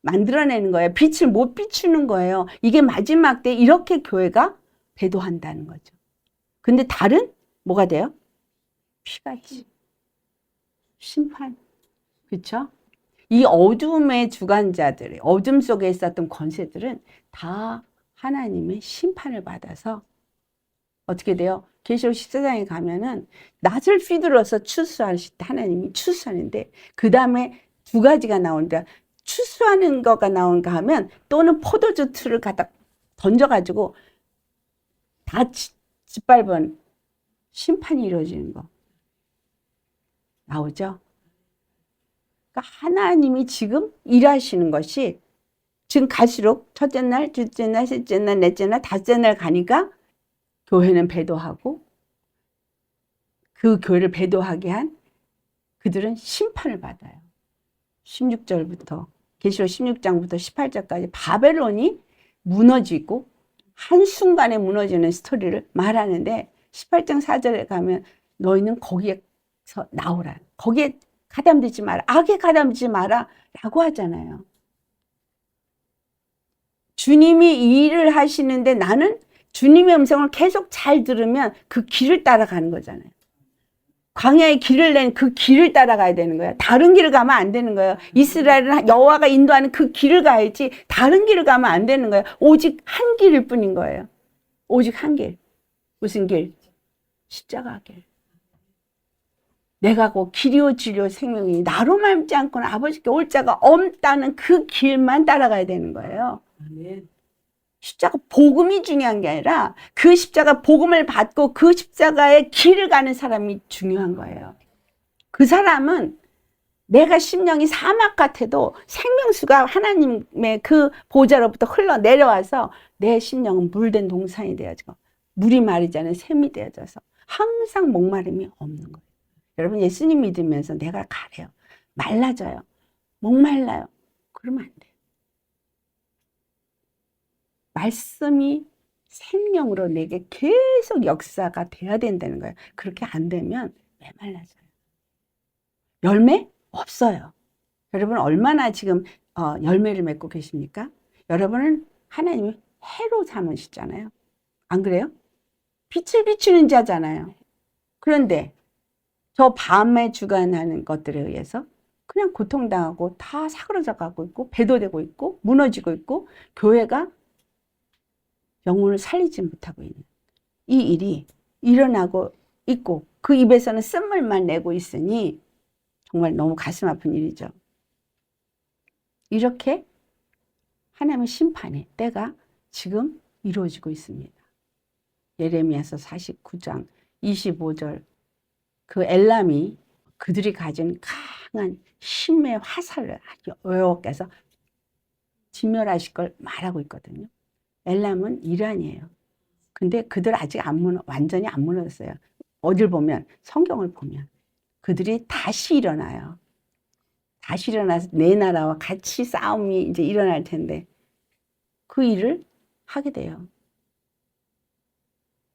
Speaker 1: 만들어내는 거예요. 빛을 못 비추는 거예요. 이게 마지막 때 이렇게 교회가 배도한다는 거죠. 근데 달은 뭐가 돼요? 피같이. 심판. 그렇죠? 이 어둠의 주관자들, 어둠 속에 있었던 권세들은 다 하나님의 심판을 받아서 어떻게 돼요? 계시록 14장에 가면은 낫을 휘둘러서 추수하실 때 하나님이 추수하는데 그 다음에 두 가지가 나오는데 추수하는 거가 나온가 하면 또는 포도주 틀을 갖다 던져가지고 다 짓밟은 심판이 이루어지는 거 나오죠? 그러니까 하나님이 지금 일하시는 것이 지금 갈수록 첫째 날, 둘째 날, 셋째 날, 넷째 날, 다섯째 날 가니까 교회는 배도하고 그 교회를 배도하게 한 그들은 심판을 받아요. 16절부터 계시록 16장부터 18절까지 바벨론이 무너지고 한순간에 무너지는 스토리를 말하는데 18장 4절에 가면 너희는 거기에서 나오라. 거기에 가담되지 마라. 악에 가담되지 마라 라고 하잖아요. 주님이 이 일을 하시는데 나는 주님의 음성을 계속 잘 들으면 그 길을 따라가는 거잖아요. 광야의 길을 낸 그 길을 따라가야 되는 거예요. 다른 길을 가면 안 되는 거예요. 이스라엘은 여호와가 인도하는 그 길을 가야지 다른 길을 가면 안 되는 거예요. 오직 한 길일 뿐인 거예요. 오직 한 길. 무슨 길? 십자가 길. 내가 곧 길이요 진리요 생명이니 나로 말지 않고는 아버지께 올 자가 없다는 그 길만 따라가야 되는 거예요. 십자가 복음이 중요한 게 아니라 그 십자가 복음을 받고 그 십자가의 길을 가는 사람이 중요한 거예요. 그 사람은 내가 심령이 사막 같아도 생명수가 하나님의 그 보좌로부터 흘러내려와서 내 심령은 물된 동산이 되어지고 물이 마르지 않은 샘이 되어져서 항상 목마름이 없는 거예요. 여러분 예수님 믿으면서 내가 가래요. 말라져요. 목말라요. 그러면 안 돼요. 말씀이 생명으로 내게 계속 역사가 돼야 된다는 거예요. 그렇게 안 되면 메말라져요. 열매? 없어요. 여러분 얼마나 지금 열매를 맺고 계십니까? 여러분은 하나님이 해로 삼으시잖아요. 안 그래요? 빛을 비추는 자잖아요. 그런데 저 밤에 주관하는 것들에 의해서 그냥 고통당하고 다 사그러져 가고 있고 배도되고 있고 무너지고 있고 교회가 영혼을 살리지 못하고 있는 이 일이 일어나고 있고 그 입에서는 쓴물만 내고 있으니 정말 너무 가슴 아픈 일이죠. 이렇게 하나님의 심판의 때가 지금 이루어지고 있습니다. 예레미야서 49장 25절 그 엘람이 그들이 가진 강한 힘의 화살을 여호와께서 진멸하실 걸 말하고 있거든요. 엘람은 이란이에요. 근데 그들 아직 완전히 안 무너졌어요. 어딜 보면 성경을 보면 그들이 다시 일어나요. 다시 일어나서 내 나라와 같이 싸움이 이제 일어날 텐데 그 일을 하게 돼요.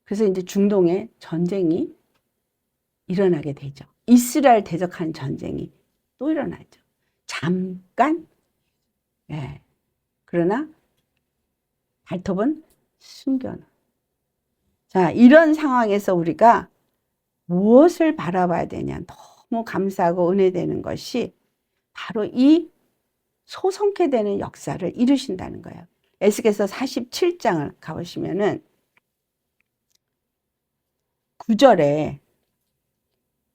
Speaker 1: 그래서 이제 중동에 전쟁이 일어나게 되죠. 이스라엘 대적하는 전쟁이 또 일어나죠. 잠깐, 예. 그러나 발톱은 숨겨놔. 자, 이런 상황에서 우리가 무엇을 바라봐야 되냐? 너무 감사하고 은혜되는 것이 바로 이 소성케 되는 역사를 이루신다는 거예요. 에스겔서 47장을 가보시면은 9절에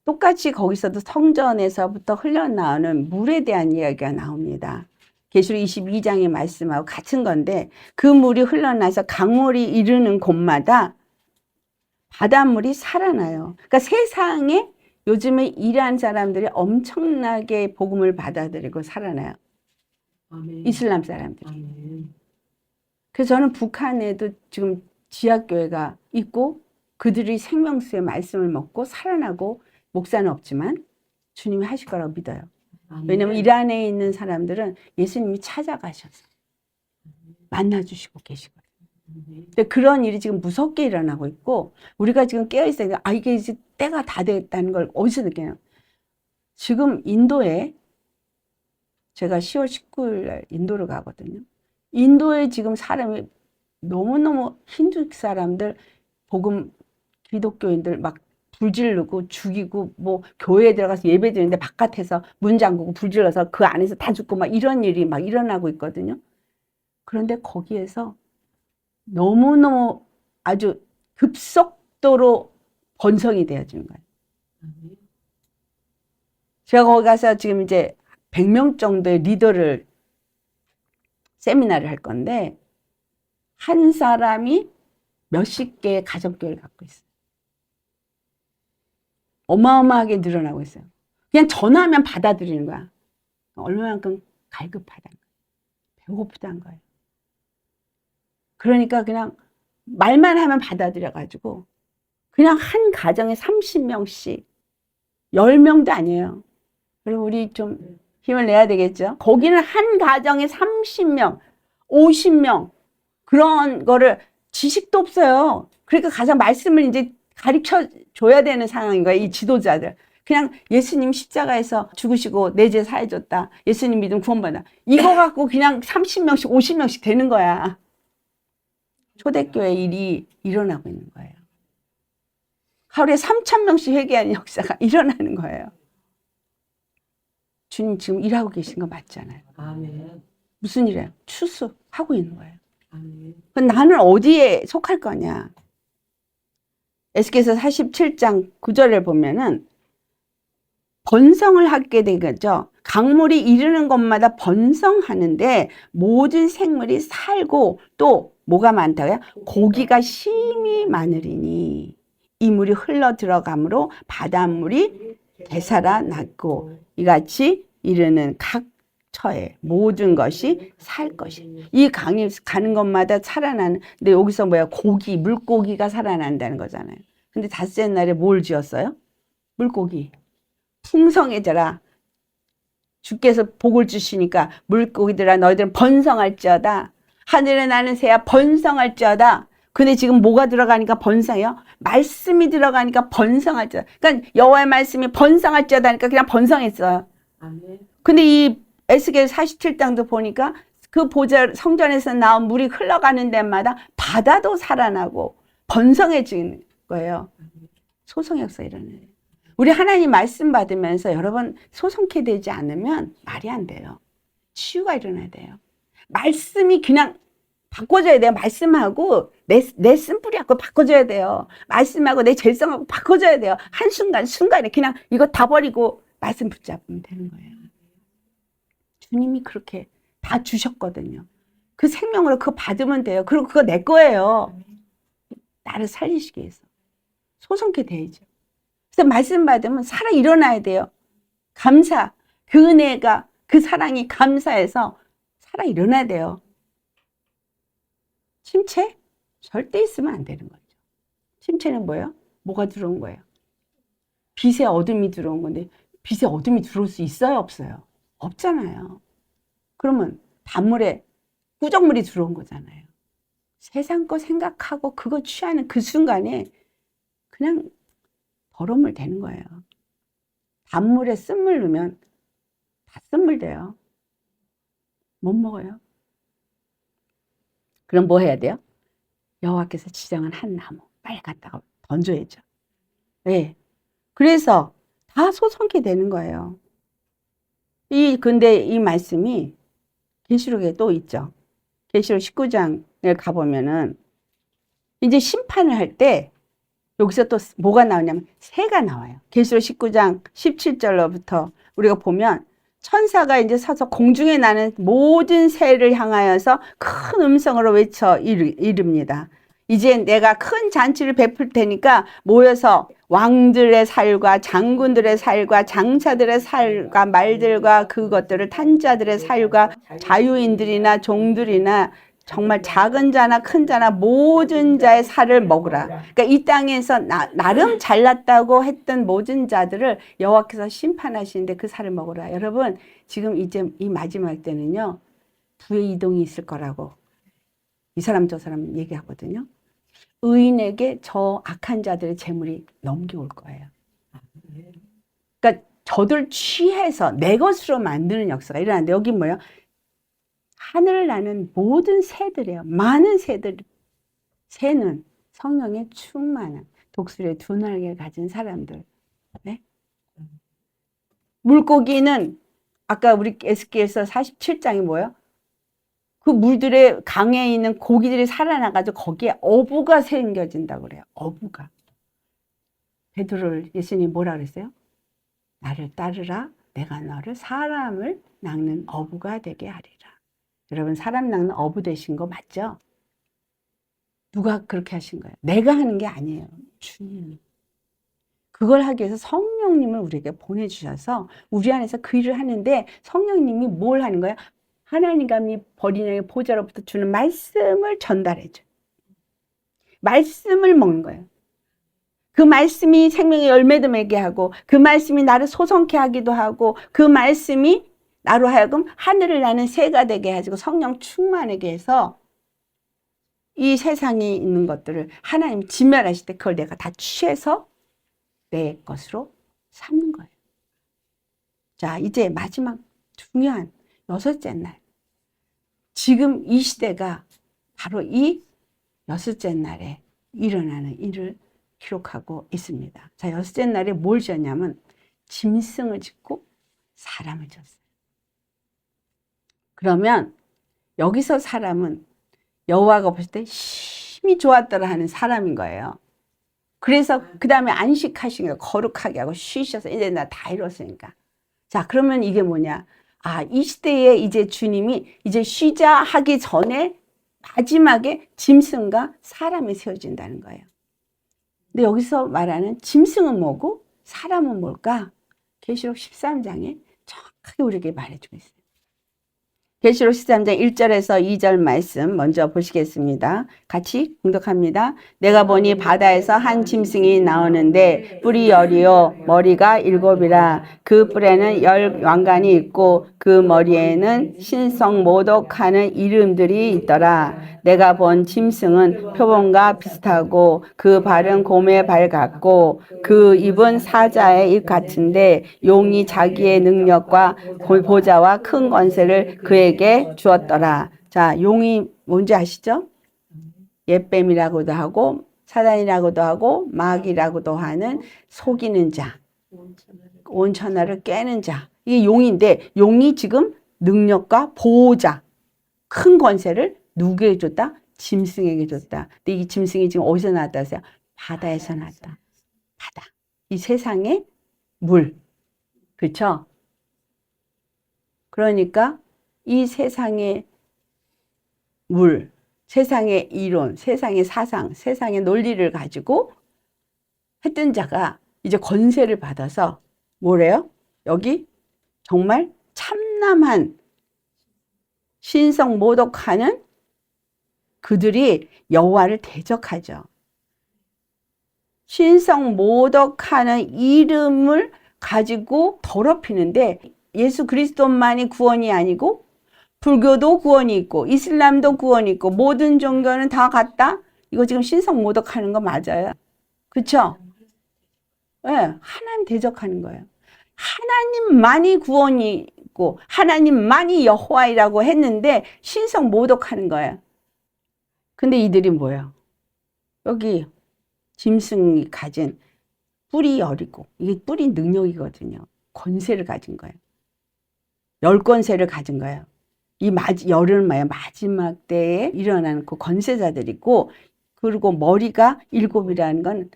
Speaker 1: 똑같이 거기서도 성전에서부터 흘러나오는 물에 대한 이야기가 나옵니다. 계시록 22장의 말씀하고 같은 건데 그 물이 흘러나서 강물이 이르는 곳마다 바닷물이 살아나요. 그러니까 세상에 요즘에 일한 사람들이 엄청나게 복음을 받아들이고 살아나요. 아멘. 이슬람 사람들이. 아멘. 그래서 저는 북한에도 지금 지하교회가 있고 그들이 생명수의 말씀을 먹고 살아나고 목사는 없지만 주님이 하실 거라고 믿어요. 왜냐하면 이란에 있는 사람들은 예수님이 찾아가셔서 만나주시고 계시거든요. 근데 그런 일이 지금 무섭게 일어나고 있고 우리가 지금 깨어있어요. 이게 이제 때가 다 됐다는 걸 어디서 느껴요? 지금 인도에 제가 10월 19일 날 인도를 가거든요. 인도에 지금 사람이 너무너무 힌두 사람들 복음 기독교인들 막 불지르고 죽이고 뭐 교회에 들어가서 예배 드리는데 바깥에서 문 잠그고 불질러서 그 안에서 다 죽고 막 이런 일이 막 일어나고 있거든요. 그런데 거기에서 너무너무 아주 급속도로 번성이 되어지는 거예요. 제가 거기 가서 지금 이제 100명 정도의 리더를 세미나를 할 건데 한 사람이 몇십 개의 가정교회를 갖고 있어요. 어마어마하게 늘어나고 있어요. 그냥 전화하면 받아들이는 거야. 얼마만큼 갈급하다는 거예요. 배고프다는 거예요. 그러니까 그냥 말만 하면 받아들여가지고 그냥 한 가정에 30명씩 10명도 아니에요. 그리고 우리 좀 힘을 내야 되겠죠. 거기는 한 가정에 30명, 50명 그런 거를 지식도 없어요. 그러니까 가장 말씀을 이제 가르쳐 줘야 되는 상황인 거예요. 이 지도자들. 그냥 예수님 십자가에서 죽으시고 내 죄 사해줬다. 예수님 믿음 구원받아. 이거 갖고 그냥 30명씩 50명씩 되는 거야. 초대교회 일이 일어나고 있는 거예요. 하루에 3,000명씩 회개하는 역사가 일어나는 거예요. 주님 지금 일하고 계신 거 맞잖아요.
Speaker 2: 아멘.
Speaker 1: 무슨 일이에요? 추수하고 있는 거예요.
Speaker 2: 아멘.
Speaker 1: 그럼 나는 어디에 속할 거냐? 에스겔서 47장 9절을 보면은 번성을 하게 되겠죠. 강물이 이르는 곳마다 번성하는데 모든 생물이 살고 또 뭐가 많다고요? 고기가 심히 많으리니 이 물이 흘러 들어가므로 바닷물이 되살아났고 이같이 이르는 각 처에 모든 것이 살 것이. 이 강이 가는 것마다 살아나는. 근데 여기서 뭐야? 고기, 물고기가 살아난다는 거잖아요. 근데 닷새 날에 뭘 지었어요? 물고기. 풍성해져라. 주께서 복을 주시니까 물고기들아 너희들은 번성할지어다. 하늘에 나는 새야 번성할지어다. 근데 지금 뭐가 들어가니까 번성해요? 말씀이 들어가니까 번성할지어다. 그러니까 여호와의 말씀이 번성할지어다 하니까 그냥 번성했어요.
Speaker 2: 아멘.
Speaker 1: 근데 이 에스겔 47장도 보니까 그 보좌 성전에서 나온 물이 흘러가는 데마다 바다도 살아나고 번성해지는 거예요. 소송 역사 일어나요. 우리 하나님 말씀 받으면서 여러분 소송케 되지 않으면 말이 안 돼요. 치유가 일어나야 돼요. 말씀이 그냥 바꿔줘야 돼요. 말씀하고 내 쓴뿌리하고 바꿔줘야 돼요. 말씀하고 내 절성하고 바꿔줘야 돼요. 한순간에 그냥 이거 다 버리고 말씀 붙잡으면 되는 거예요. 주님이 그렇게 다 주셨거든요. 그 생명으로 그거 받으면 돼요. 그리고 그거 내 거예요. 나를 살리시기 위해서. 소송케 돼야죠. 그래서 말씀 받으면 살아 일어나야 돼요. 감사. 그 은혜가, 그 사랑이 감사해서 살아 일어나야 돼요. 침체? 절대 있으면 안 되는 거죠. 침체는 뭐예요? 뭐가 들어온 거예요? 빛의 어둠이 들어온 건데 빛의 어둠이 들어올 수 있어요? 없어요? 없잖아요. 그러면 단물에 꾸정물이 들어온 거잖아요. 세상 거 생각하고 그거 취하는 그 순간에 그냥 더러움을 되는 거예요. 단물에 쓴물 넣으면 다 쓴물 돼요. 못 먹어요. 그럼 뭐 해야 돼요? 여호와께서 지정한 한 나무 빨리 갖다가 던져야죠. 네. 그래서 다 소성케 되는 거예요. 근데 이 말씀이 계시록에 또 있죠. 계시록 19장을 가보면은 이제 심판을 할 때 여기서 또 뭐가 나오냐면 새가 나와요. 계시록 19장 17절로부터 우리가 보면 천사가 이제 서서 공중에 나는 모든 새를 향하여서 큰 음성으로 외쳐 이릅니다. 이제 내가 큰 잔치를 베풀 테니까 모여서 왕들의 살과 장군들의 살과 장사들의 살과 말들과 그것들을 탄 자들의 살과 자유인들이나 종들이나 정말 작은 자나 큰 자나 모든 자의 살을 먹으라. 그러니까 이 땅에서 나름 잘났다고 했던 모든 자들을 여호와께서 심판하시는데 그 살을 먹으라. 여러분 지금 이제 이 마지막 때는요. 부의 이동이 있을 거라고 이 사람 저 사람 얘기하거든요. 의인에게 저 악한 자들의 재물이 넘겨올 거예요. 그러니까 저들 취해서 내 것으로 만드는 역사가 일어나는데 여기 뭐예요? 하늘을 나는 모든 새들이에요. 많은 새들. 새는 성령에 충만한 독수리의 두 날개를 가진 사람들. 네? 물고기는 아까 우리 에스겔서 47장이 뭐예요? 그 물들의 강에 있는 고기들이 살아나가지고 거기에 어부가 생겨진다고 그래요. 어부가. 베드로를 예수님이 뭐라 그랬어요? 나를 따르라. 내가 너를 사람을 낚는 어부가 되게 하리라. 여러분 사람 낚는 어부 되신 거 맞죠? 누가 그렇게 하신 거예요? 내가 하는 게 아니에요. 주님이. 그걸 하기 위해서 성령님을 우리에게 보내주셔서 우리 안에서 그 일을 하는데 성령님이 뭘 하는 거야? 하나님과 버리는 보좌로부터 주는 말씀을 전달해줘요. 말씀을 먹는 거예요. 그 말씀이 생명의 열매도 맺게 하고 그 말씀이 나를 소성케 하기도 하고 그 말씀이 나로 하여금 하늘을 나는 새가 되게 해가지고 성령 충만하게 해서 이 세상에 있는 것들을 하나님 진멸하실 때 그걸 내가 다 취해서 내 것으로 삼는 거예요. 자, 이제 마지막 중요한 6째 날. 지금 이 시대가 바로 이 6째 날에 일어나는 일을 기록하고 있습니다. 자, 6째 날에 뭘 지었냐면 짐승을 짓고 사람을 지었어요. 그러면 여기서 사람은 여호와가 보실 때 힘이 좋았더라 하는 사람인 거예요. 그래서 그 다음에 안식하시니까 거룩하게 하고 쉬셔서 이제 나 다 이뤘으니까. 자, 그러면 이게 뭐냐? 아, 이 시대에 이제 주님이 이제 쉬자 하기 전에 마지막에 짐승과 사람이 세워진다는 거예요. 근데 여기서 말하는 짐승은 뭐고 사람은 뭘까? 계시록 13장에 정확하게 우리에게 말해주고 있어요. 계시록 13장 1절에서 2절 말씀 먼저 보시겠습니다. 같이 공독합니다. 내가 보니 바다에서 한 짐승이 나오는데 뿔이 10이요 머리가 7이라. 그 뿔에는 10 왕관이 있고 그 머리에는 신성 모독하는 이름들이 있더라. 내가 본 짐승은 표범과 비슷하고 그 발은 곰의 발 같고 그 입은 사자의 입 같은데 용이 자기의 능력과 보좌와 큰 권세를 그에게 주었더라. 자, 용이 뭔지 아시죠? 옛뱀이라고도 하고 사단이라고도 하고 마귀라고도 하는 속이는 자, 온 천하를 깨는 자. 이게 용인데 용이 지금 능력과 보호자, 큰 권세를 누구에게 줬다? 짐승에게 줬다. 근데 이 짐승이 지금 어디서 나왔다 하세요? 바다에서 나왔다. 바다. 이 세상의 물. 그렇죠? 그러니까 이 세상의 물, 세상의 이론, 세상의 사상, 세상의 논리를 가지고 했던 자가 이제 권세를 받아서 뭐래요? 여기 정말 참남한 신성 모독하는 그들이 여호와를 대적하죠. 신성 모독하는 이름을 가지고 더럽히는데 예수 그리스도만이 구원이 아니고 불교도 구원이 있고 이슬람도 구원이 있고 모든 종교는 다 같다? 이거 지금 신성 모독하는 거 맞아요? 그렇죠? 네, 하나님 대적하는 거예요. 하나님만이 구원이 있고 하나님만이 여호와이라고 했는데 신성 모독하는 거예요. 근데 이들이 뭐예요? 여기 짐승이 가진 뿔이 어리고 이게 뿔이 능력이거든요. 권세를 가진 거예요. 열권세를 가진 거예요. 이 열은 뭐예요? 마지막 때에 일어나는 그 권세자들이고 그리고 머리가 7이라는 건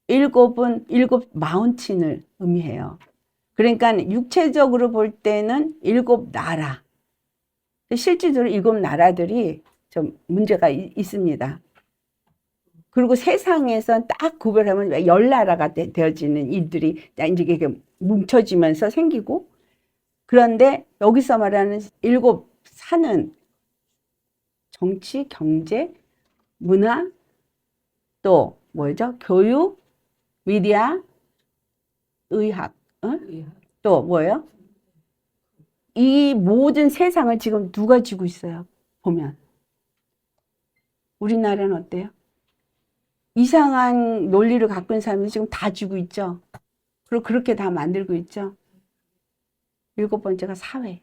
Speaker 1: 7은 7 마운틴을 의미해요. 그러니까 육체적으로 볼 때는 7 나라. 실질적으로 7 나라들이 좀 문제가 있습니다. 그리고 세상에서 딱 구별하면 10나라가 되어지는 일들이 이제 이게 뭉쳐지면서 생기고 그런데 여기서 말하는 7 산은 정치, 경제, 문화, 또 뭐죠? 교육, 미디어, 의학, 또 뭐예요? 이 모든 세상을 지금 누가 쥐고 있어요? 보면 우리나라는 어때요? 이상한 논리를 갖고 있는 사람들이 지금 다 쥐고 있죠. 그리고 그렇게 다 만들고 있죠. 7번째가 사회.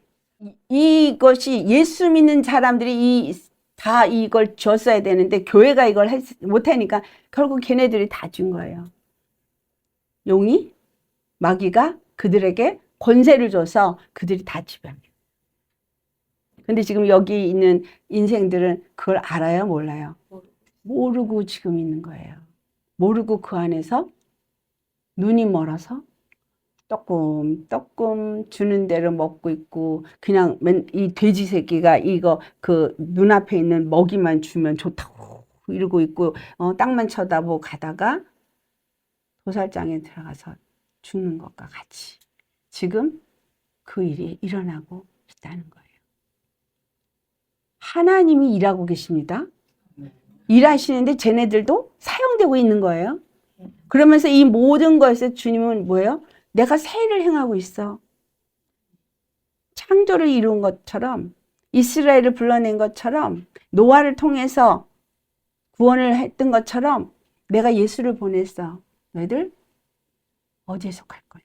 Speaker 1: 이것이 예수 믿는 사람들이 다 이걸 줬어야 되는데 교회가 이걸 못하니까 결국 걔네들이 다 준 거예요. 용이 마귀가 그들에게 권세를 줘서 그들이 다 지배합니다. 근데 지금 여기 있는 인생들은 그걸 알아요? 몰라요? 모르고 지금 있는 거예요. 모르고 그 안에서 눈이 멀어서 조금 주는 대로 먹고 있고 그냥 이 돼지 새끼가 이거 그 눈앞에 있는 먹이만 주면 좋다고 이러고 있고 땅만 쳐다보고 가다가 도살장에 들어가서 죽는 것과 같이 지금 그 일이 일어나고 있다는 거예요. 하나님이 일하고 계십니다. 일하시는데 쟤네들도 사용되고 있는 거예요. 그러면서 이 모든 것에 주님은 뭐예요? 내가 새 일을 행하고 있어. 창조를 이룬 것처럼, 이스라엘을 불러낸 것처럼, 노아를 통해서 구원을 했던 것처럼 내가 예수를 보냈어. 너희들 어디에 속할 거니?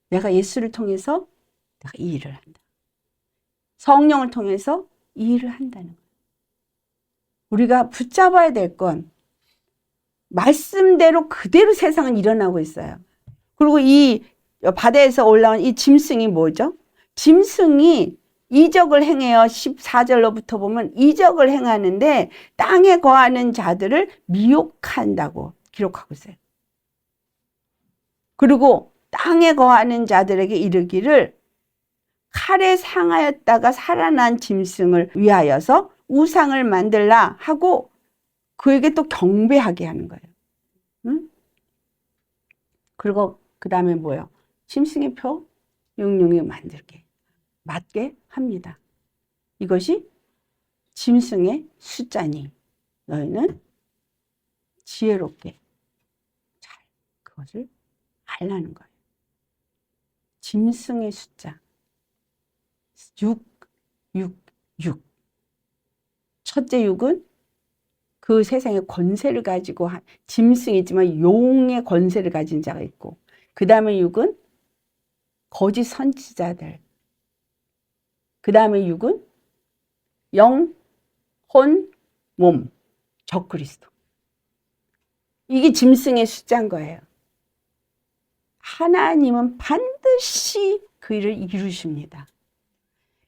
Speaker 1: 내가 예수를 통해서 내가 이 일을 한다. 성령을 통해서 이 일을 한다는 거예요. 우리가 붙잡아야 될 건 말씀대로 그대로 세상은 일어나고 있어요. 그리고 이 바다에서 올라온 이 짐승이 뭐죠? 짐승이 이적을 행해요. 14절로부터 보면 이적을 행하는데 땅에 거하는 자들을 미혹한다고 기록하고 있어요. 그리고 땅에 거하는 자들에게 이르기를 칼에 상하였다가 살아난 짐승을 위하여서 우상을 만들라 하고 그에게 또 경배하게 하는 거예요. 응? 그리고 그 다음에 뭐예요? 짐승의 표 육룡이 만들게 맞게 합니다. 이것이 짐승의 숫자니 너희는 지혜롭게 잘 그것을 알라는 거예요. 짐승의 숫자 6, 6, 6. 첫째 6은 그 세상의 권세를 가지고 짐승이지만 용의 권세를 가진 자가 있고 그 다음에 6은 거짓 선지자들 그 다음에 6은 영, 혼, 몸, 적그리스도. 이게 짐승의 숫자인 거예요. 하나님은 반드시 그 일을 이루십니다.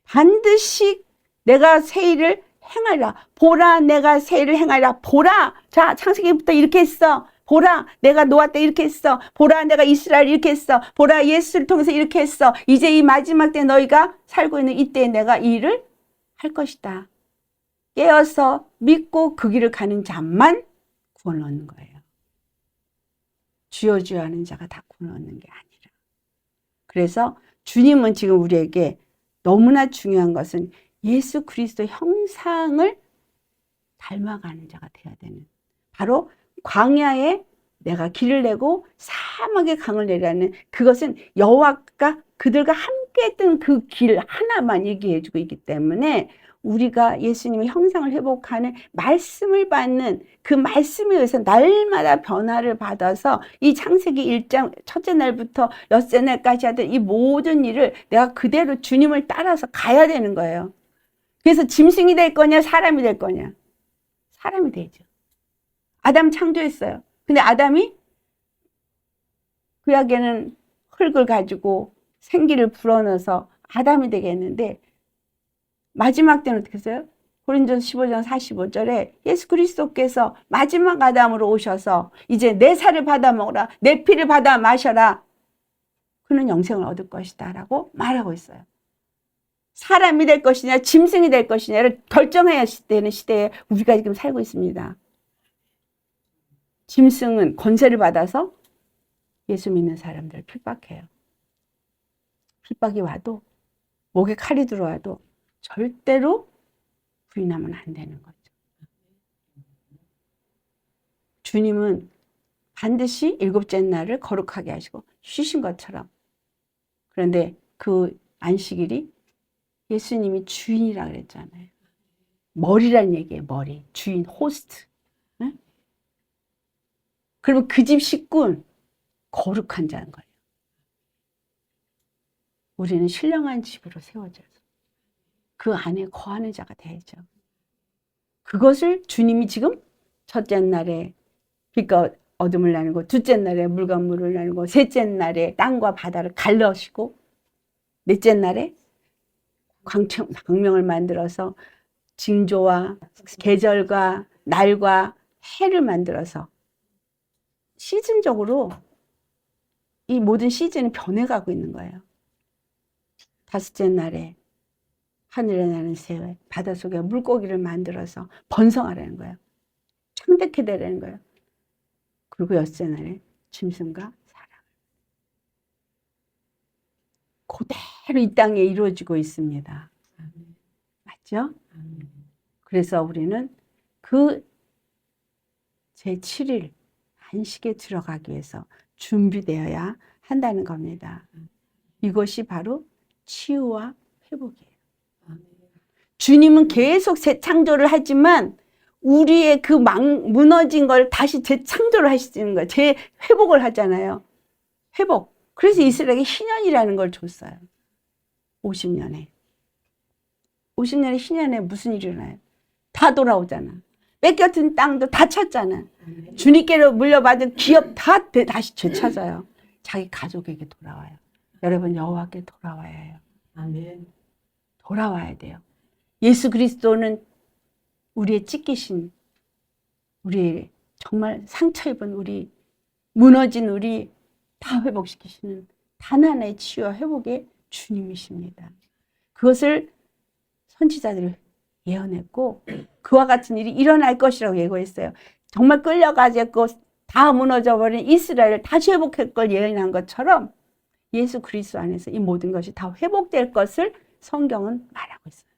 Speaker 1: 반드시 내가 새 일을 행하리라. 보라 내가 새 일을 행하리라. 보라. 자, 창세기부터 이렇게 했어. 보라 내가 노아 때 이렇게 했어. 보라 내가 이스라엘 이렇게 했어. 보라 예수를 통해서 이렇게 했어. 이제 이 마지막 때 너희가 살고 있는 이때에 내가 이 일을 할 것이다. 깨어서 믿고 그 길을 가는 자만 구원을 얻는 거예요. 주여 주여 하는 자가 다 구원을 얻는 게 아니라. 그래서 주님은 지금 우리에게 너무나 중요한 것은 예수 그리스도 형상을 닮아가는 자가 되어야 되는 바로 광야에 내가 길을 내고 사막에 강을 내라는 그것은 여호와가 그들과 함께 했던 그 길 하나만 얘기해 주고 있기 때문에 우리가 예수님의 형상을 회복하는 말씀을 받는 그 말씀에 의해서 날마다 변화를 받아서 이 창세기 1장 첫째 날부터 엿새 날까지 하던 이 모든 일을 내가 그대로 주님을 따라서 가야 되는 거예요. 그래서 짐승이 될 거냐 사람이 될 거냐. 사람이 되죠. 아담 창조했어요. 근데 아담이 구약에는 흙을 가지고 생기를 불어넣어서 아담이 되게 했는데 마지막 때는 어떻게 했어요? 고린도서 15장 45절에 예수 그리스도께서 마지막 아담으로 오셔서 이제 내 살을 받아 먹으라 내 피를 받아 마셔라 그는 영생을 얻을 것이다 라고 말하고 있어요. 사람이 될 것이냐 짐승이 될 것이냐를 결정해야 되는 시대에 우리가 지금 살고 있습니다. 짐승은 권세를 받아서 예수 믿는 사람들을 핍박해요. 핍박이 와도 목에 칼이 들어와도 절대로 부인하면 안 되는 거죠. 주님은 반드시 일곱째 날을 거룩하게 하시고 쉬신 것처럼 그런데 그 안식일이 예수님이 주인이라 그랬잖아요. 머리란 얘기예요. 머리. 주인, 호스트. 응? 그러면 그 집 식구는 거룩한 자인 거예요. 우리는 신령한 집으로 세워져서 그 안에 거하는 자가 되죠. 그것을 주님이 지금 첫째 날에 빛과 어둠을 나누고 둘째 날에 물과 물을 나누고 셋째 날에 땅과 바다를 갈라시고 넷째 날에 광명을 만들어서 징조와 계절과 날과 해를 만들어서 시즌적으로 이 모든 시즌이 변해가고 있는 거예요. 다섯째 날에 하늘에 나는 새, 바닷속에 물고기를 만들어서 번성하라는 거예요. 창대케 되라는 거예요. 그리고 엿새 날에 짐승과 사람. 그대로 이 땅에 이루어지고 있습니다. 맞죠? 그래서 우리는 그 제7일 안식에 들어가기 위해서 준비되어야 한다는 겁니다. 이것이 바로 치유와 회복이에요. 주님은 계속 재창조를 하지만 우리의 그 무너진 걸 다시 재창조를 하시는 거예요. 재회복을 하잖아요. 회복. 그래서 이스라엘에게 희년이라는 걸 줬어요. 50년에. 50년에 희년에 무슨 일이 일어나요? 다 돌아오잖아. 뺏겼던 땅도 다 찾잖아. 주님께로 물려받은 기업 다 다시 되찾아요. 자기 가족에게 돌아와요. 여러분 여호와께 돌아와야 해요.
Speaker 2: 아멘.
Speaker 1: 돌아와야 돼요. 예수 그리스도는 우리의 찢기신, 우리 정말 상처 입은 우리, 무너진 우리 다 회복시키시는 단 하나의 치유와 회복의 주님이십니다. 그것을 선지자들이 예언했고 그와 같은 일이 일어날 것이라고 예고했어요. 정말 끌려가지고 다 무너져버린 이스라엘을 다시 회복할 걸 예언한 것처럼 예수 그리스도 안에서 이 모든 것이 다 회복될 것을 성경은 말하고 있어요.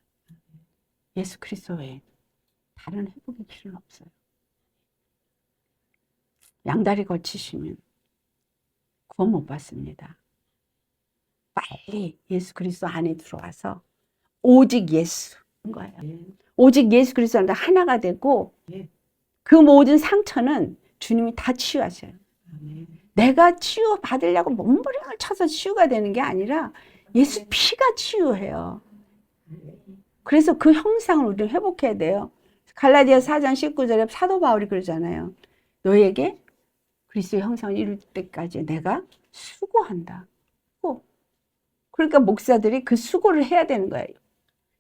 Speaker 1: 예수 그리스도 외에 다른 회복의 길은 없어요. 양다리 걸치시면 구원 못 받습니다. 빨리 예수 그리스도 안에 들어와서 오직 예수인 거예요. 오직 예수 그리스도 안에 하나가 되고 그 모든 상처는 주님이 다 치유하셔요. 내가 치유 받으려고 몸부림을 쳐서 치유가 되는 게 아니라 예수 피가 치유해요. 그래서 그 형상을 우리는 회복해야 돼요. 갈라디아 4장 19절에 사도 바울이 그러잖아요. 너에게 그리스도의 형상을 이룰 때까지 내가 수고한다. 그러니까 목사들이 그 수고를 해야 되는 거예요.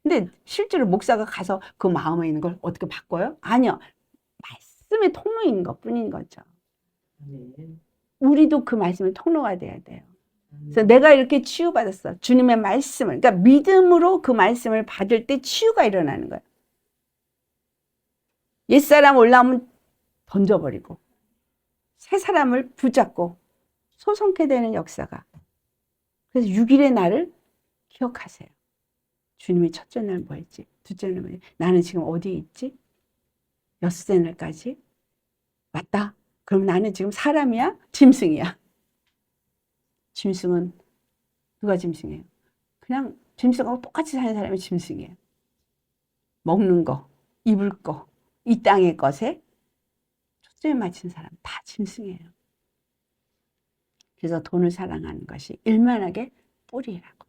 Speaker 1: 근데 실제로 목사가 가서 그 마음에 있는 걸 어떻게 바꿔요? 아니요. 말씀의 통로인 것뿐인 거죠. 우리도 그 말씀의 통로가 돼야 돼요. 그래서 내가 이렇게 치유받았어. 주님의 말씀을. 그러니까 믿음으로 그 말씀을 받을 때 치유가 일어나는 거예요. 옛사람 올라오면 던져버리고 새 사람을 붙잡고 소성케 되는 역사가. 그래서 6일의 날을 기억하세요. 주님이 첫째 날 뭐 했지? 둘째 날 뭐 했지? 나는 지금 어디에 있지? 여섯째 날까지? 맞다. 그럼 나는 지금 사람이야? 짐승이야? 짐승은 누가 짐승이에요? 그냥 짐승하고 똑같이 사는 사람이 짐승이에요. 먹는 거, 입을 거, 이 땅의 것에 초점에 맞춘 사람 다 짐승이에요. 그래서 돈을 사랑하는 것이 일만하게 뿌리라고.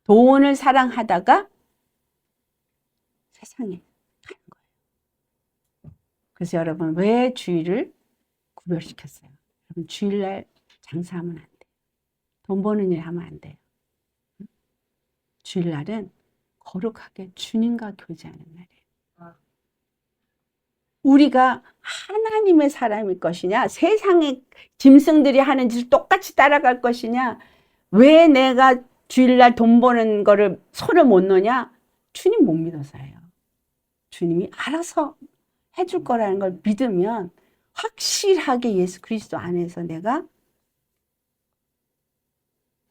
Speaker 1: 돈을 사랑하다가 세상에 가는 거예요. 그래서 여러분 왜 주일을 구별시켰어요? 여러분 주일날 장사하면 안 돼요. 돈 버는 일 하면 안 돼요. 주일날은 거룩하게 주님과 교제하는 날이에요. 우리가 하나님의 사람일 것이냐, 세상의 짐승들이 하는 짓을 똑같이 따라갈 것이냐, 왜 내가 주일날 돈 버는 거를 손을 못 놓냐? 주님 못 믿어서예요. 주님이 알아서 해줄 거라는 걸 믿으면 확실하게 예수 그리스도 안에서 내가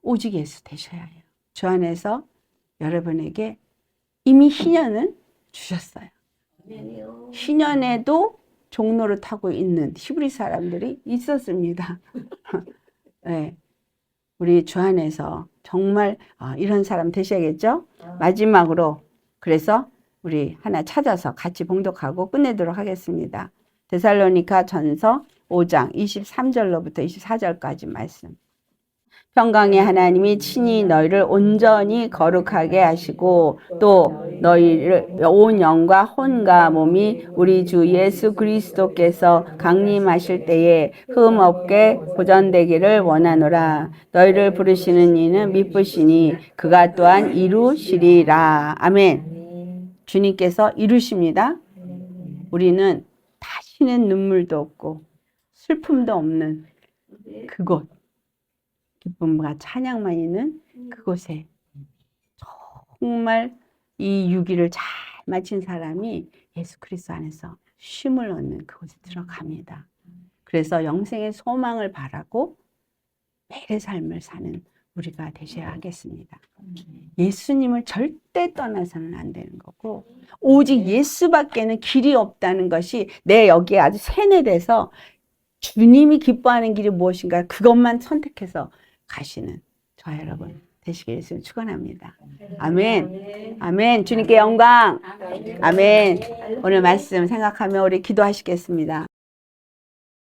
Speaker 1: 오직 예수 되셔야 해요. 주 안에서 여러분에게 이미 희년은 주셨어요. 희년에도 종로를 타고 있는 히브리 사람들이 있었습니다. 네. 우리 주 안에서 정말 이런 사람 되셔야겠죠? 마지막으로 그래서 우리 하나 찾아서 같이 봉독하고 끝내도록 하겠습니다. 데살로니가 전서 5장 23절로부터 24절까지 말씀. 평강의 하나님이 친히 너희를 온전히 거룩하게 하시고 또 너희를 온 영과 혼과 몸이 우리 주 예수 그리스도께서 강림하실 때에 흠 없게 보존되기를 원하노라. 너희를 부르시는 이는 미쁘시니 그가 또한 이루시리라. 아멘. 주님께서 이루십니다. 우리는 다시는 눈물도 없고 슬픔도 없는 그곳, 기쁨과 찬양만 있는 그곳에 정말 이 유기를 잘 마친 사람이 예수 그리스도 안에서 쉼을 얻는 그곳에 들어갑니다. 그래서 그래서 영생의 소망을 바라고 매일의 삶을 사는 우리가 되셔야 하겠습니다. 예수님을 절대 떠나서는 안 되는 거고, 오직 예수밖에는 길이 없다는 것이 내 여기에 아주 세뇌돼서 주님이 기뻐하는 길이 무엇인가 그것만 선택해서 가시는 저 여러분 되시길 예수님 축원합니다. 아멘. 아멘. 주님께 영광. 아멘. 오늘 말씀 생각하며 우리 기도하시겠습니다.